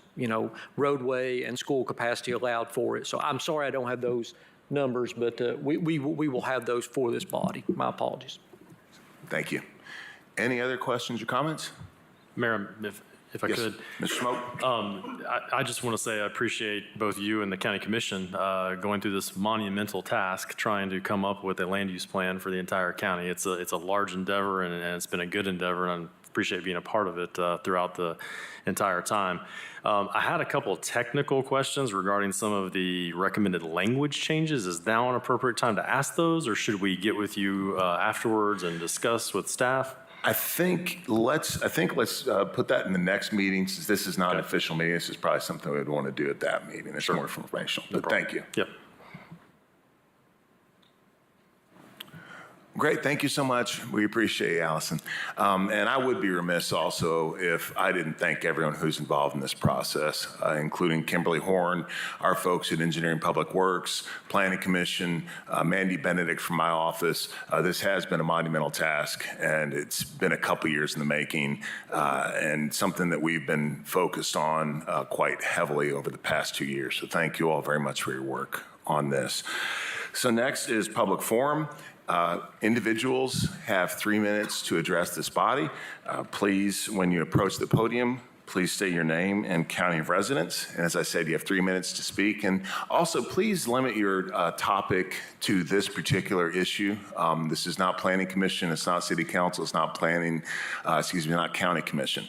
roadway and school capacity allowed for it. So I'm sorry I don't have those numbers, but we will have those for this body. My apologies. Thank you. Any other questions or comments? Mayor, if I Yes, could. Mr. Smoke? I just want to say I appreciate both you and the county commission going through this monumental task, trying to come up with a land use plan for the entire county. It's a large endeavor, and it's been a good endeavor, and I appreciate being a part of it throughout the entire time. I had a couple of technical questions regarding some of the recommended language changes. Is now an appropriate time to ask those, or should we get with you afterwards and discuss with staff? I think let's put that in the next meeting, since this is not an official meeting. This is probably something we'd want to do at that meeting. It's more informational, but thank you. Yep. Great, thank you so much. We appreciate you, Allison. And I would be remiss also if I didn't thank everyone who's involved in this process, including Kimberly Horn, our folks at Engineering Public Works, Planning Commission, Mandy Benedict from my office. This has been a monumental task, and it's been a couple years in the making, and something that we've been focused on quite heavily over the past 2 years. So thank you all very much for your work on this. So next is public forum. Individuals have 3 minutes to address this body. Please, when you approach the podium, please state your name and county of residence. And as I said, you have 3 minutes to speak. And also, please limit your topic to this particular issue. This is not Planning Commission, it's not City Council, it's not not County Commission.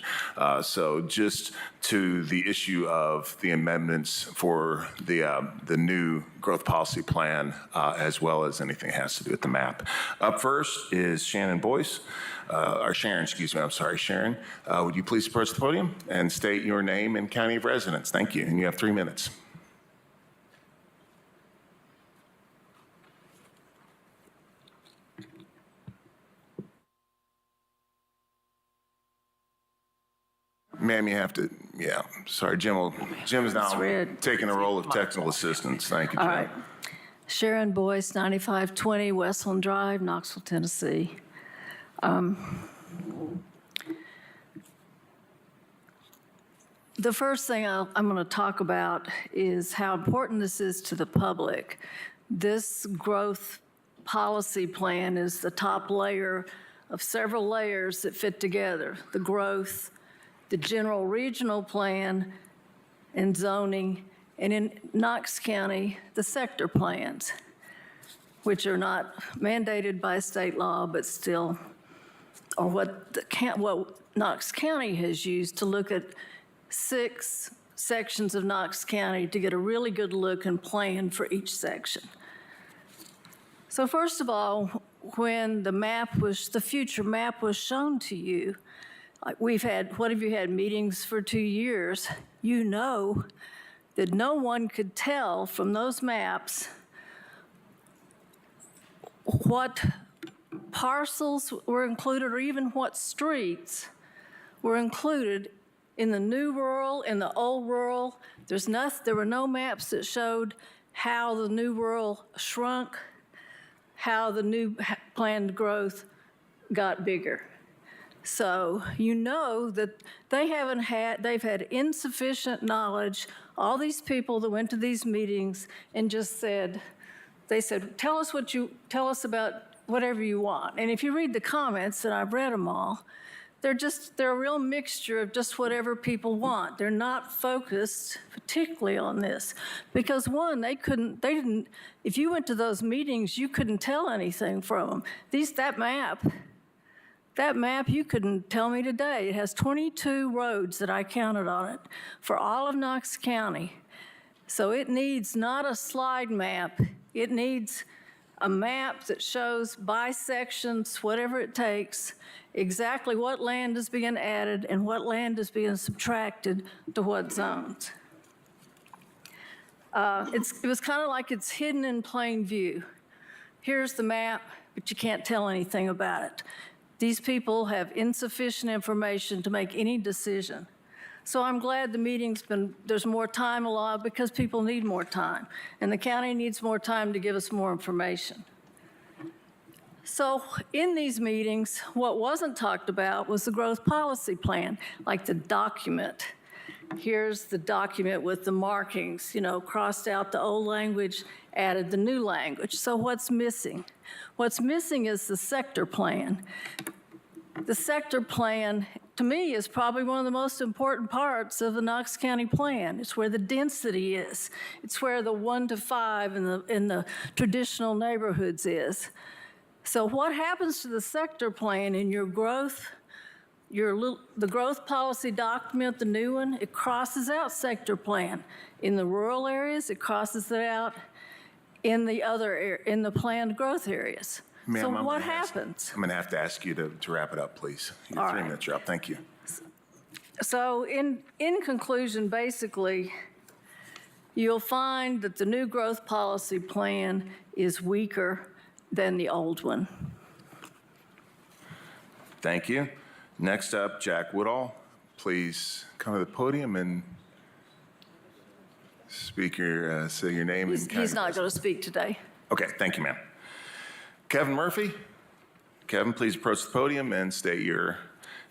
So just to the issue of the amendments for the new growth policy plan, as well as anything that has to do with the map. Up first is Sharon Boyce. Sharon, would you please approach the podium and state your name and county of residence? Thank you, and you have 3 minutes. Ma'am, you have to, sorry, Jim's now taking the role of technical assistance. Thank you, Jim. All right. Sharon Boyce, 9520 Westland Drive, Knoxville, Tennessee. The first thing I'm going to talk about is how important this is to the public. This growth policy plan is the top layer of several layers that fit together. The growth, the general regional plan, and zoning, and in Knox County, the sector plans, which are not mandated by state law, but still or what Knox County has used to look at 6 sections of Knox County to get a really good look and plan for each section. So first of all, when the future map was shown to you, what have you had, meetings for 2 years? You know that no one could tell from those maps what parcels were included or even what streets were included in the new rural, in the old rural. There were no maps that showed how the new rural shrunk, how the new planned growth got bigger. So you know that they've had insufficient knowledge. All these people that went to these meetings and just said, tell us about whatever you want. And if you read the comments, and I've read them all, they're a real mixture of just whatever people want. They're not focused particularly on this. Because one, if you went to those meetings, you couldn't tell anything from them. That map, you couldn't tell me today. It has 22 roads that I counted on it for all of Knox County. So it needs not a slide map. It needs a map that shows by sections, whatever it takes, exactly what land is being added and what land is being subtracted to what zones. It was kind of like it's hidden in plain view. Here's the map, but you can't tell anything about it. These people have insufficient information to make any decision. So I'm glad there's more time allowed because people need more time. And the county needs more time to give us more information. So in these meetings, what wasn't talked about was the growth policy plan, like the document. Here's the document with the markings, crossed out the old language, added the new language. So what's missing? What's missing is the sector plan. The sector plan, to me, is probably one of the most important parts of the Knox County plan. It's where the density is. It's where the 1 to 5 in the traditional neighborhoods is. So what happens to the sector plan in your growth? The growth policy document, the new one, it crosses out sector plan. In the rural areas, it crosses it out in the planned growth areas. Ma'am, so what happens? I'm going to have to ask you to wrap it up, please. Your 3 minutes are up. Thank you. So in conclusion, basically, you'll find that the new growth policy plan is weaker than the old one. Thank you. Next up, Jack Woodall. Please come to the podium and say your name. He's not going to speak today. Okay, thank you, ma'am. Kevin Murphy. Kevin, please approach the podium and state your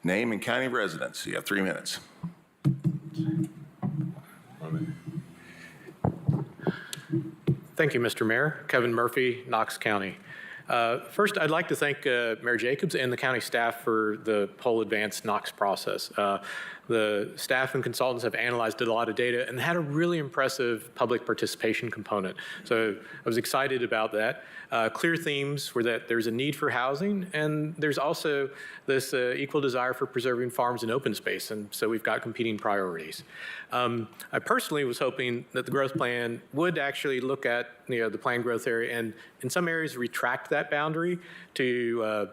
name and county of residence. You have 3 minutes. Thank you, Mr. Mayor. Kevin Murphy, Knox County. First, I'd like to thank Mayor Jacobs and the county staff for the whole advanced Knox process. The staff and consultants have analyzed a lot of data and had a really impressive public participation component. So I was excited about that. Clear themes were that there's a need for housing, and there's also this equal desire for preserving farms and open space, and so we've got competing priorities. I personally was hoping that the growth plan would actually look at the planned growth area and in some areas retract that boundary to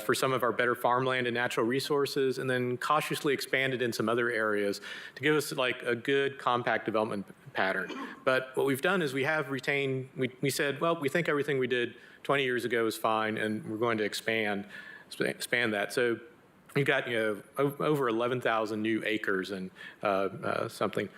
for some of our better farmland and natural resources, and then cautiously expand it in some other areas to give us like a good compact development pattern. But what we've done is we have retained, we said, well, we think everything we did 20 years ago is fine, and we're going to expand that. So you've got over 11,000 new acres and something.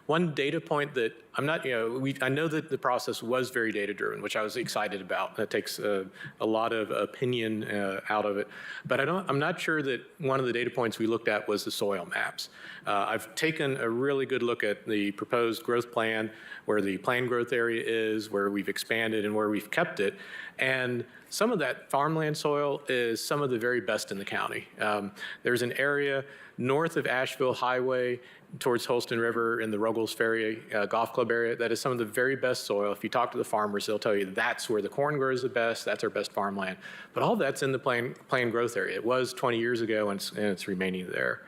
One data point that I'm not, I know that the process was very data-driven, which I was excited about. That takes a lot of opinion out of it. But I'm not sure that one of the data points we looked at was the soil maps. I've taken a really good look at the proposed growth plan, where the planned growth area is, where we've expanded and where we've kept it. And some of that farmland soil is some of the very best in the county. There's an area north of Asheville Highway towards Holston River in the Ruggles Ferry Golf Club area that is some of the very best soil. If you talk to the farmers, they'll tell you that's where the corn grows the best, that's our best farmland. But all that's in the planned growth area. It was 20 years ago, and it's remaining there.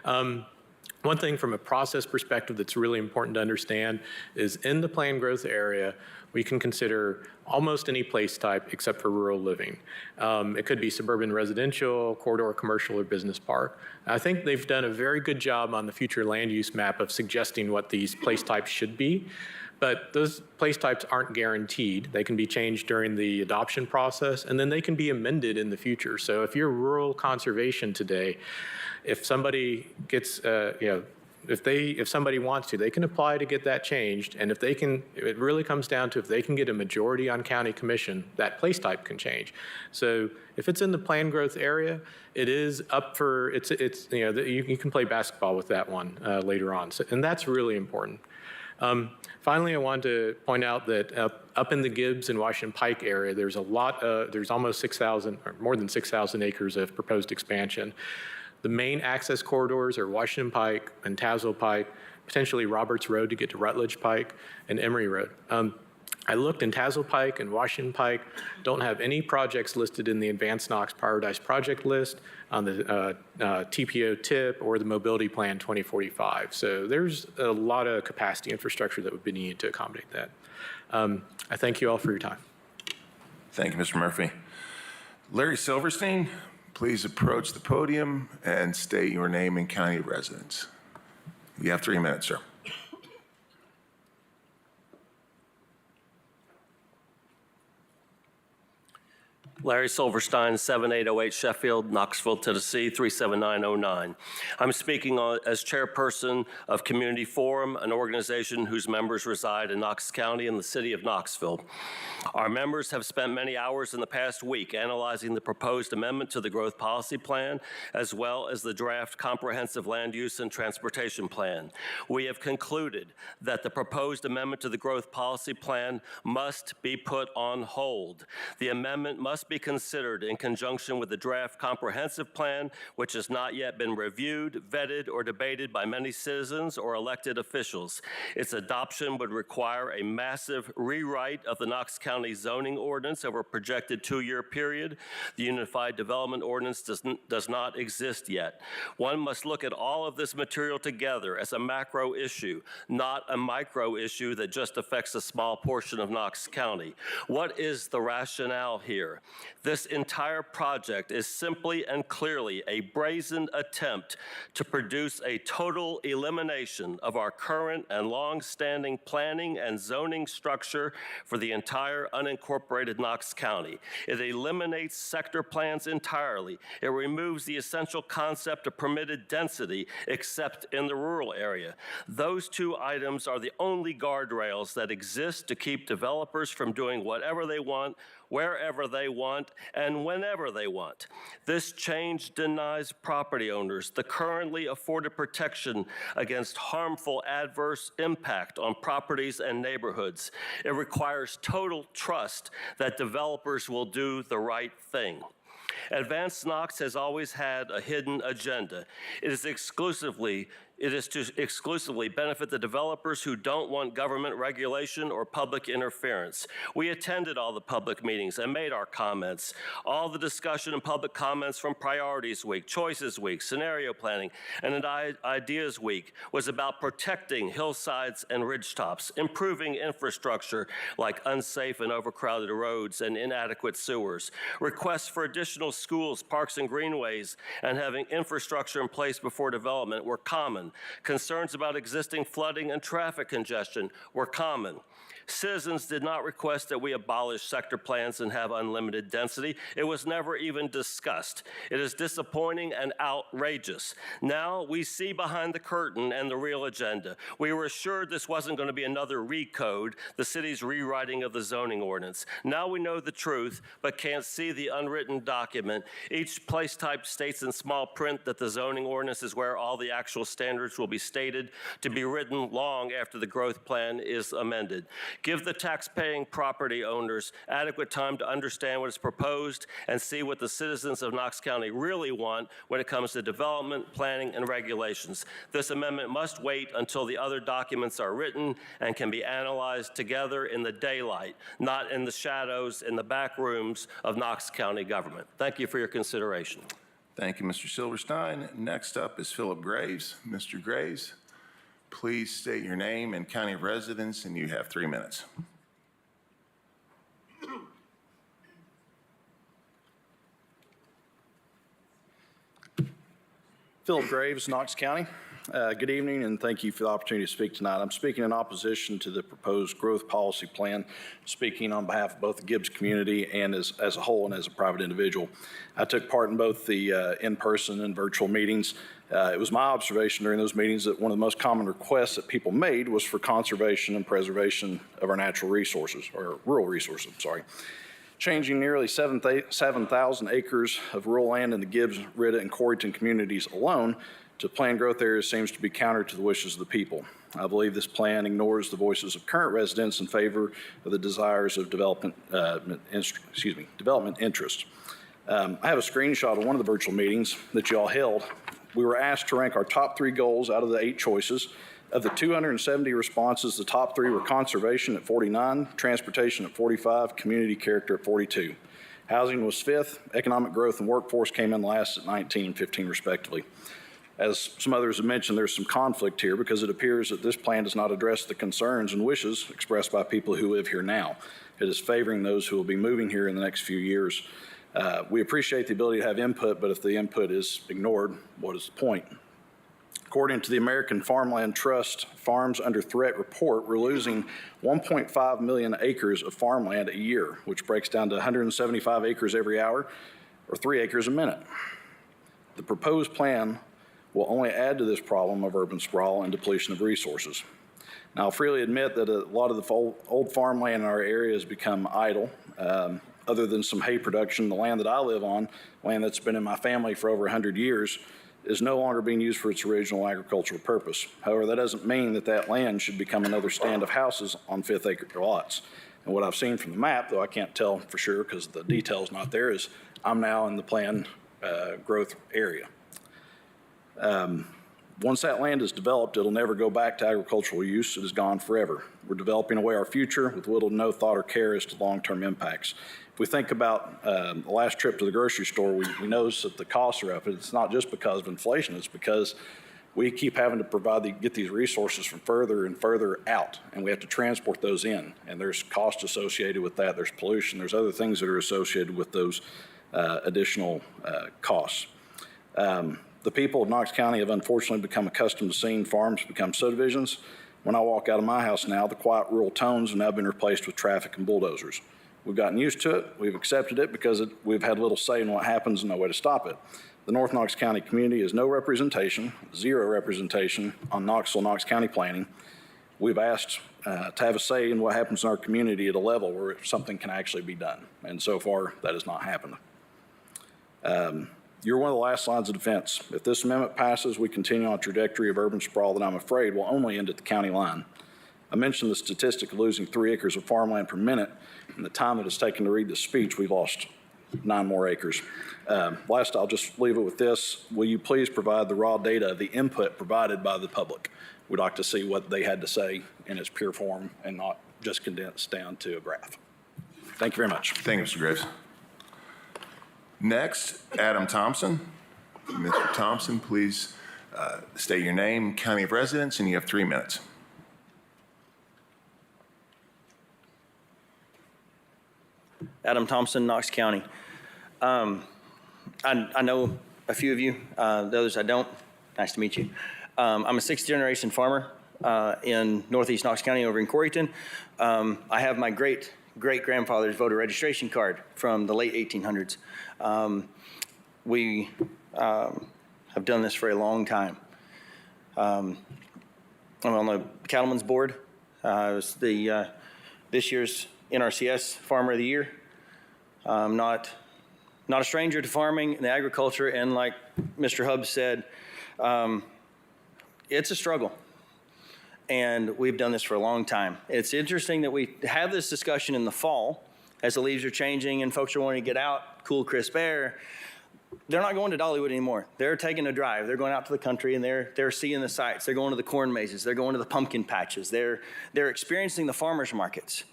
One thing from a process perspective that's really important to understand is in the planned growth area, we can consider almost any place type except for rural living. It could be suburban residential, corridor commercial, or business park. I think they've done a very good job on the future land use map of suggesting what these place types should be. But those place types aren't guaranteed. They can be changed during the adoption process, and then they can be amended in the future. So if you're rural conservation today, if somebody gets, if somebody wants to, they can apply to get that changed. And if they can, it really comes down to if they can get a majority on county commission, that place type can change. So if it's in the planned growth area, it is up for, you can play basketball with that one later on. So, and that's really important. Finally, I wanted to point out that up in the Gibbs and Washington Pike area, there's there's almost 6,000 or more than 6,000 acres of proposed expansion. The main access corridors are Washington Pike and Tazewell Pike, potentially Roberts Road to get to Rutledge Pike, and Emory Road. I looked in Tazewell Pike and Washington Pike, don't have any projects listed in the Advanced Knox Prioritized Project list on the TPO TIP or the Mobility Plan 2045. So there's a lot of capacity infrastructure that would be needed to accommodate that. I thank you all for your time. Thank you, Mr. Murphy. Larry Silverstein, please approach the podium and state your name and county of residence. You have 3 minutes, sir. Larry Silverstein, 7808 Sheffield, Knoxville, Tennessee, 37909. I'm speaking as chairperson of Community Forum, an organization whose members reside in Knox County and the city of Knoxville. Our members have spent many hours in the past week analyzing the proposed amendment to the Growth Policy Plan, as well as the draft Comprehensive Land Use and Transportation Plan. We have concluded that the proposed amendment to the Growth Policy Plan must be put on hold. The amendment must be considered in conjunction with the draft comprehensive plan, which has not yet been reviewed, vetted, or debated by many citizens or elected officials. Its adoption would require a massive rewrite of the Knox County zoning ordinance over a projected 2-year period. The Unified Development Ordinance does not exist yet. One must look at all of this material together as a macro issue, not a micro issue that just affects a small portion of Knox County. What is the rationale here? This entire project is simply and clearly a brazen attempt to produce a total elimination of our current and long-standing planning and zoning structure for the entire unincorporated Knox County. It eliminates sector plans entirely. It removes the essential concept of permitted density, except in the rural area. Those two items are the only guardrails that exist to keep developers from doing whatever they want, wherever they want, and whenever they want. This change denies property owners the currently afforded protection against harmful adverse impact on properties and neighborhoods. It requires total trust that developers will do the right thing. Advanced Knox has always had a hidden agenda. It is to exclusively benefit the developers who don't want government regulation or public interference. We attended all the public meetings and made our comments. All the discussion and public comments from Priorities Week, Choices Week, Scenario Planning, and Ideas Week was about protecting hillsides and ridgetops, improving infrastructure like unsafe and overcrowded roads and inadequate sewers, requests for additional schools, parks, and greenways, and having infrastructure in place before development were common. Concerns about existing flooding and traffic congestion were common. Citizens did not request that we abolish sector plans and have unlimited density. It was never even discussed. It is disappointing and outrageous. Now we see behind the curtain and the real agenda. We were assured this wasn't going to be another recode, the city's rewriting of the zoning ordinance. Now we know the truth, but can't see the unwritten document. Each place type states in small print that the zoning ordinance is where all the actual standards will be stated, to be written long after the growth plan is amended. Give the tax-paying property owners adequate time to understand what is proposed and see what the citizens of Knox County really want when it comes to development, planning, and regulations. This amendment must wait until the other documents are written and can be analyzed together in the daylight, not in the shadows in the back rooms of Knox County government. Thank you for your consideration. Thank you, Mr. Silverstein. Next up is Philip Graves. Mr. Graves, please state your name and county of residence, and you have 3 minutes. Philip Graves, Knox County. Good evening, and thank you for the opportunity to speak tonight. I'm speaking in opposition to the proposed growth policy plan, speaking on behalf of both the Gibbs community and as a whole and as a private individual. I took part in both the in-person and virtual meetings. It was my observation during those meetings that one of the most common requests that people made was for conservation and preservation of our natural resources, or rural resources, Changing nearly 7,000 acres of rural land in the Gibbs, Ritta, and Coreyton communities alone to planned growth areas seems to be counter to the wishes of the people. I believe this plan ignores the voices of current residents in favor of the desires of development interests. I have a screenshot of one of the virtual meetings that y'all held. We were asked to rank our top 3 goals out of the 8 choices. Of the 270 responses, the top 3 were conservation at 49, transportation at 45, community character at 42. Housing was 5th, economic growth and workforce came in last at 19 and 15 respectively. As some others have mentioned, there's some conflict here because it appears that this plan does not address the concerns and wishes expressed by people who live here now. It is favoring those who will be moving here in the next few years. We appreciate the ability to have input, but if the input is ignored, what is the point? According to the American Farmland Trust Farms Under Threat report, we're losing 1.5 million acres of farmland a year, which breaks down to 175 acres every hour or 3 acres a minute. The proposed plan will only add to this problem of urban sprawl and depletion of resources. Now, I'll freely admit that a lot of the old farmland in our area has become idle. Other than some hay production, the land that I live on, land that's been in my family for over 100 years, is no longer being used for its original agricultural purpose. However, that doesn't mean that that land should become another stand of houses on 5th acre lots. And what I've seen from the map, though I can't tell for sure because the detail's not there, is I'm now in the planned growth area. Once that land is developed, it'll never go back to agricultural use. It is gone forever. We're developing away our future with little to no thought or care as to long-term impacts. If we think about the last trip to the grocery store, we notice that the costs are up. It's not just because of inflation. It's because we keep having to get these resources from further and further out, and we have to transport those in. And there's cost associated with that. There's pollution. There's other things that are associated with those additional costs. The people of Knox County have unfortunately become accustomed to seeing farms become subdivisions. When I walk out of my house now, the quiet rural tones have now been replaced with traffic and bulldozers. We've gotten used to it. We've accepted it because we've had little say in what happens and no way to stop it. The North Knox County community has no representation, 0 representation on Knox County planning. We've asked to have a say in what happens in our community at a level where something can actually be done. And so far, that has not happened. You're one of the last lines of defense. If this amendment passes, we continue on a trajectory of urban sprawl that I'm afraid will only end at the county line. I mentioned the statistic of losing 3 acres of farmland per minute. In the time that it's taken to read this speech, we've lost 9 more acres. Last, I'll just leave it with this. Will you please provide the raw data of the input provided by the public? We'd like to see what they had to say in its pure form and not just condensed down to a graph. Thank you very much. Thank you, Mr. Graves. Next, Adam Thompson. Mr. Thompson, please state your name, county of residence, and you have 3 minutes. Adam Thompson, Knox County. I know a few of you, the others I don't. Nice to meet you. I'm a 6th generation farmer in Northeast Knox County over in Coreyton. I have my great-grandfather's voter registration card from the late 1800s. We have done this for a long time. I'm on the Cattlemen's Board. I was this year's NRCS Farmer of the Year. I'm not a stranger to farming and agriculture, and like Mr. Hubbs said, it's a struggle. And we've done this for a long time. It's interesting that we have this discussion in the fall as the leaves are changing and folks are wanting to get out, cool, crisp air. They're not going to Dollywood anymore. They're taking a drive. They're going out to the country and they're seeing the sights. They're going to the corn mazes. They're going to the pumpkin patches. They're experiencing the farmers markets.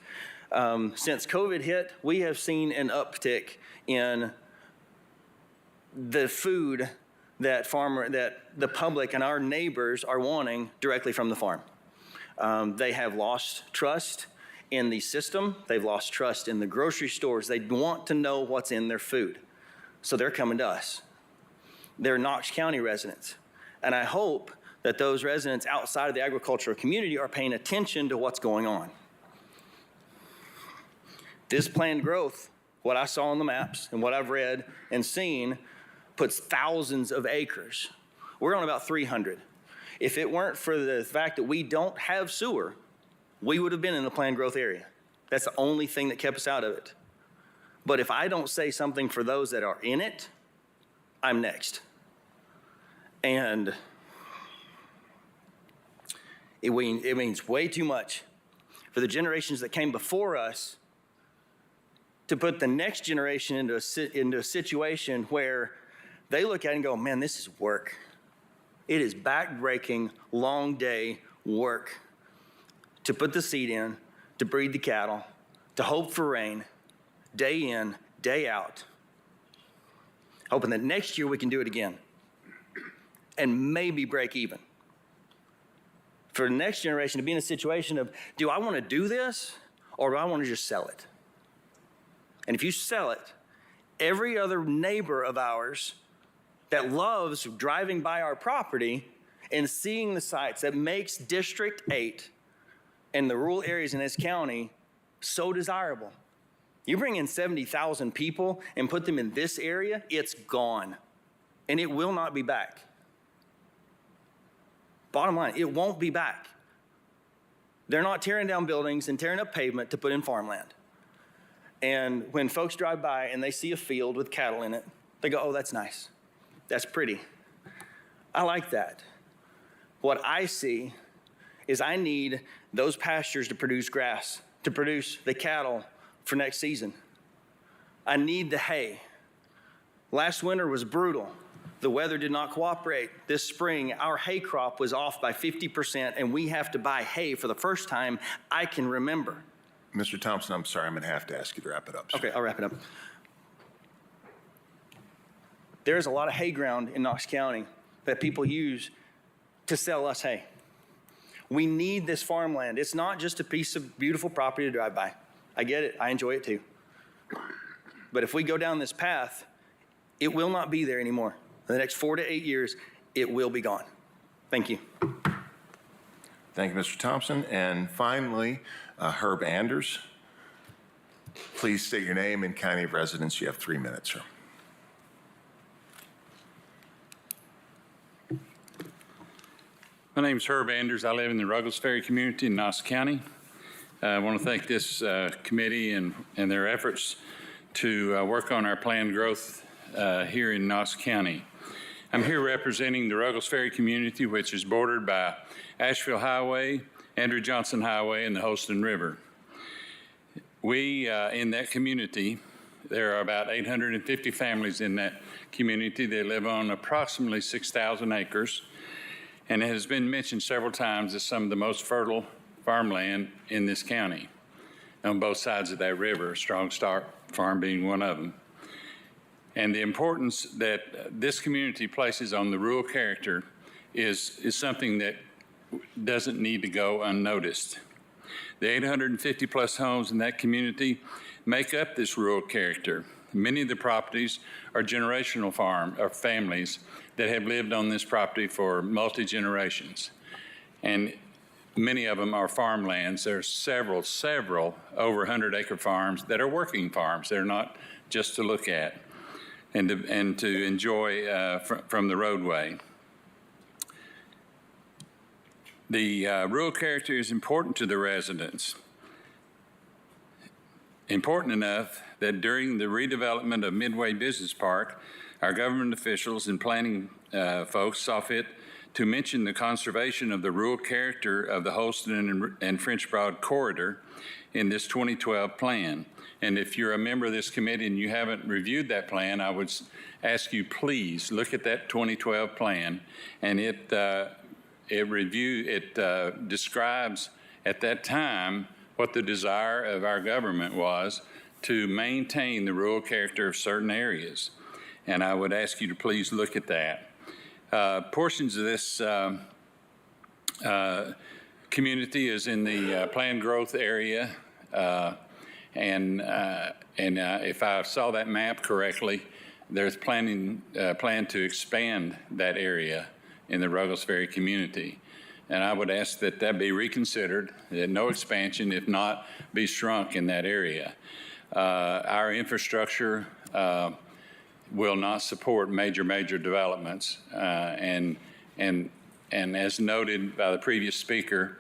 Since COVID hit, we have seen an uptick in the food that the public and our neighbors are wanting directly from the farm. They have lost trust in the system. They've lost trust in the grocery stores. They want to know what's in their food. So they're coming to us. They're Knox County residents. And I hope that those residents outside of the agricultural community are paying attention to what's going on. This planned growth, what I saw on the maps and what I've read and seen, puts thousands of acres. We're on about 300. If it weren't for the fact that we don't have sewer, we would have been in the planned growth area. That's the only thing that kept us out of it. But if I don't say something for those that are in it, I'm next. And it means way too much for the generations that came before us to put the next generation into a situation where they look at it and go, man, this is work. It is back-breaking, long day work to put the seed in, to breed the cattle, to hope for rain, day in, day out, hoping that next year we can do it again and maybe break even. For the next generation to be in a situation of, do I want to do this or do I want to just sell it? And if you sell it, every other neighbor of ours that loves driving by our property and seeing the sites that makes District 8 and the rural areas in this county so desirable. You bring in 70,000 people and put them in this area, it's gone. And it will not be back. Bottom line, it won't be back. They're not tearing down buildings and tearing up pavement to put in farmland. And when folks drive by and they see a field with cattle in it, they go, oh, that's nice. That's pretty. I like that. What I see is I need those pastures to produce grass, to produce the cattle for next season. I need the hay. Last winter was brutal. The weather did not cooperate. This spring, our hay crop was off by 50%, and we have to buy hay for the first time I can remember. Mr. Thompson, I'm sorry, I'm going to have to ask you to wrap it up, sir. Okay, I'll wrap it up. There's a lot of hay ground in Knox County that people use to sell us hay. We need this farmland. It's not just a piece of beautiful property to drive by. I get it. I enjoy it too. But if we go down this path, it will not be there anymore. In the next 4 to 8 years, it will be gone. Thank you. Thank you, Mr. Thompson. And finally, Herb Anders. Please state your name and county of residence. You have 3 minutes, sir. My name is Herb Anders. I live in the Ruggles Ferry community in Knox County. I want to thank this committee and their efforts to work on our planned growth here in Knox County. I'm here representing the Ruggles Ferry community, which is bordered by Asheville Highway, Andrew Johnson Highway, and the Holston River. We, in that community, there are about 850 families in that community. They live on approximately 6,000 acres. And it has been mentioned several times as some of the most fertile farmland in this county on both sides of that river, Strong Start Farm being one of them. And the importance that this community places on the rural character is something that doesn't need to go unnoticed. The 850 plus homes in that community make up this rural character. Many of the properties are generational families that have lived on this property for multi-generations. And many of them are farmlands. There are several over 100-acre farms that are working farms. They're not just to look at and to enjoy from the roadway. The rural character is important to the residents. Important enough that during the redevelopment of Midway Business Park, our government officials and planning folks saw fit to mention the conservation of the rural character of the Holston and French Broad corridor in this 2012 plan. And if you're a member of this committee and you haven't reviewed that plan, I would ask you please look at that 2012 plan, and it describes at that time what the desire of our government was to maintain the rural character of certain areas. And I would ask you to please look at that. Portions of this community is in the planned growth area. And if I saw that map correctly, there's plan to expand that area in the Ruggles Ferry community. And I would ask that that be reconsidered, that no expansion, if not, be shrunk in that area. Our infrastructure will not support major developments. And as noted by the previous speaker,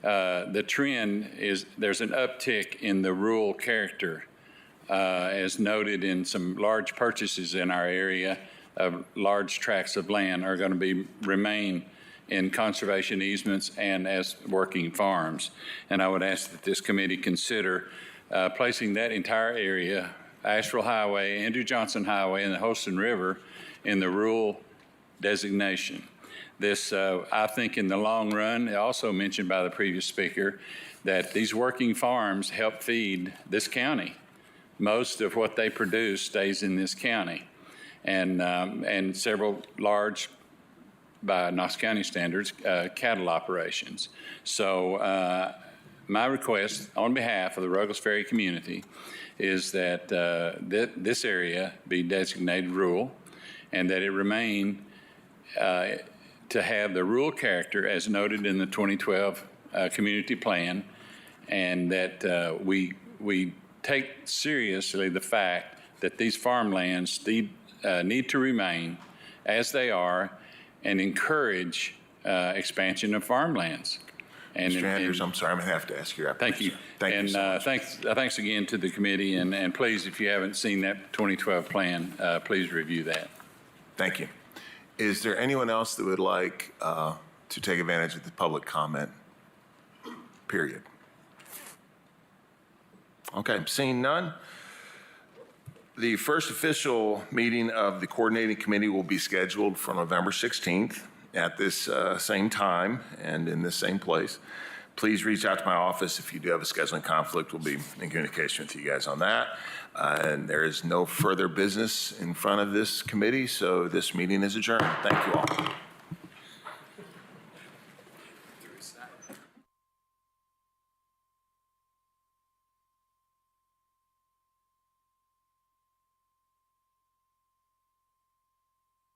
the trend is there's an uptick in the rural character, as noted in some large purchases in our area of large tracts of land are going to remain in conservation easements and as working farms. And I would ask that this committee consider placing that entire area, Asheville Highway, Andrew Johnson Highway, and the Holston River in the rural designation. This, I think in the long run, also mentioned by the previous speaker, that these working farms help feed this county. Most of what they produce stays in this county. And several large, by Knox County standards, cattle operations. So my request on behalf of the Ruggles Ferry community is that this area be designated rural and that it remain to have the rural character as noted in the 2012 community plan, and that we take seriously the fact that these farmlands need to remain as they are and encourage expansion of farmlands. And, Mr. Andrews, I'm sorry, I'm going to have to ask you. Thank you. Thank you so much. Thanks again to the committee, and please, if you haven't seen that 2012 plan, please review that. Thank you. Is there anyone else that would like to take advantage of the public comment period? Okay, seeing none. The first official meeting of the coordinating committee will be scheduled for November 16th at this same time and in this same place. Please reach out to my office if you do have a scheduling conflict. We'll be in communication with you guys on that. And there is no further business in front of this committee, so this meeting is adjourned. Thank you all.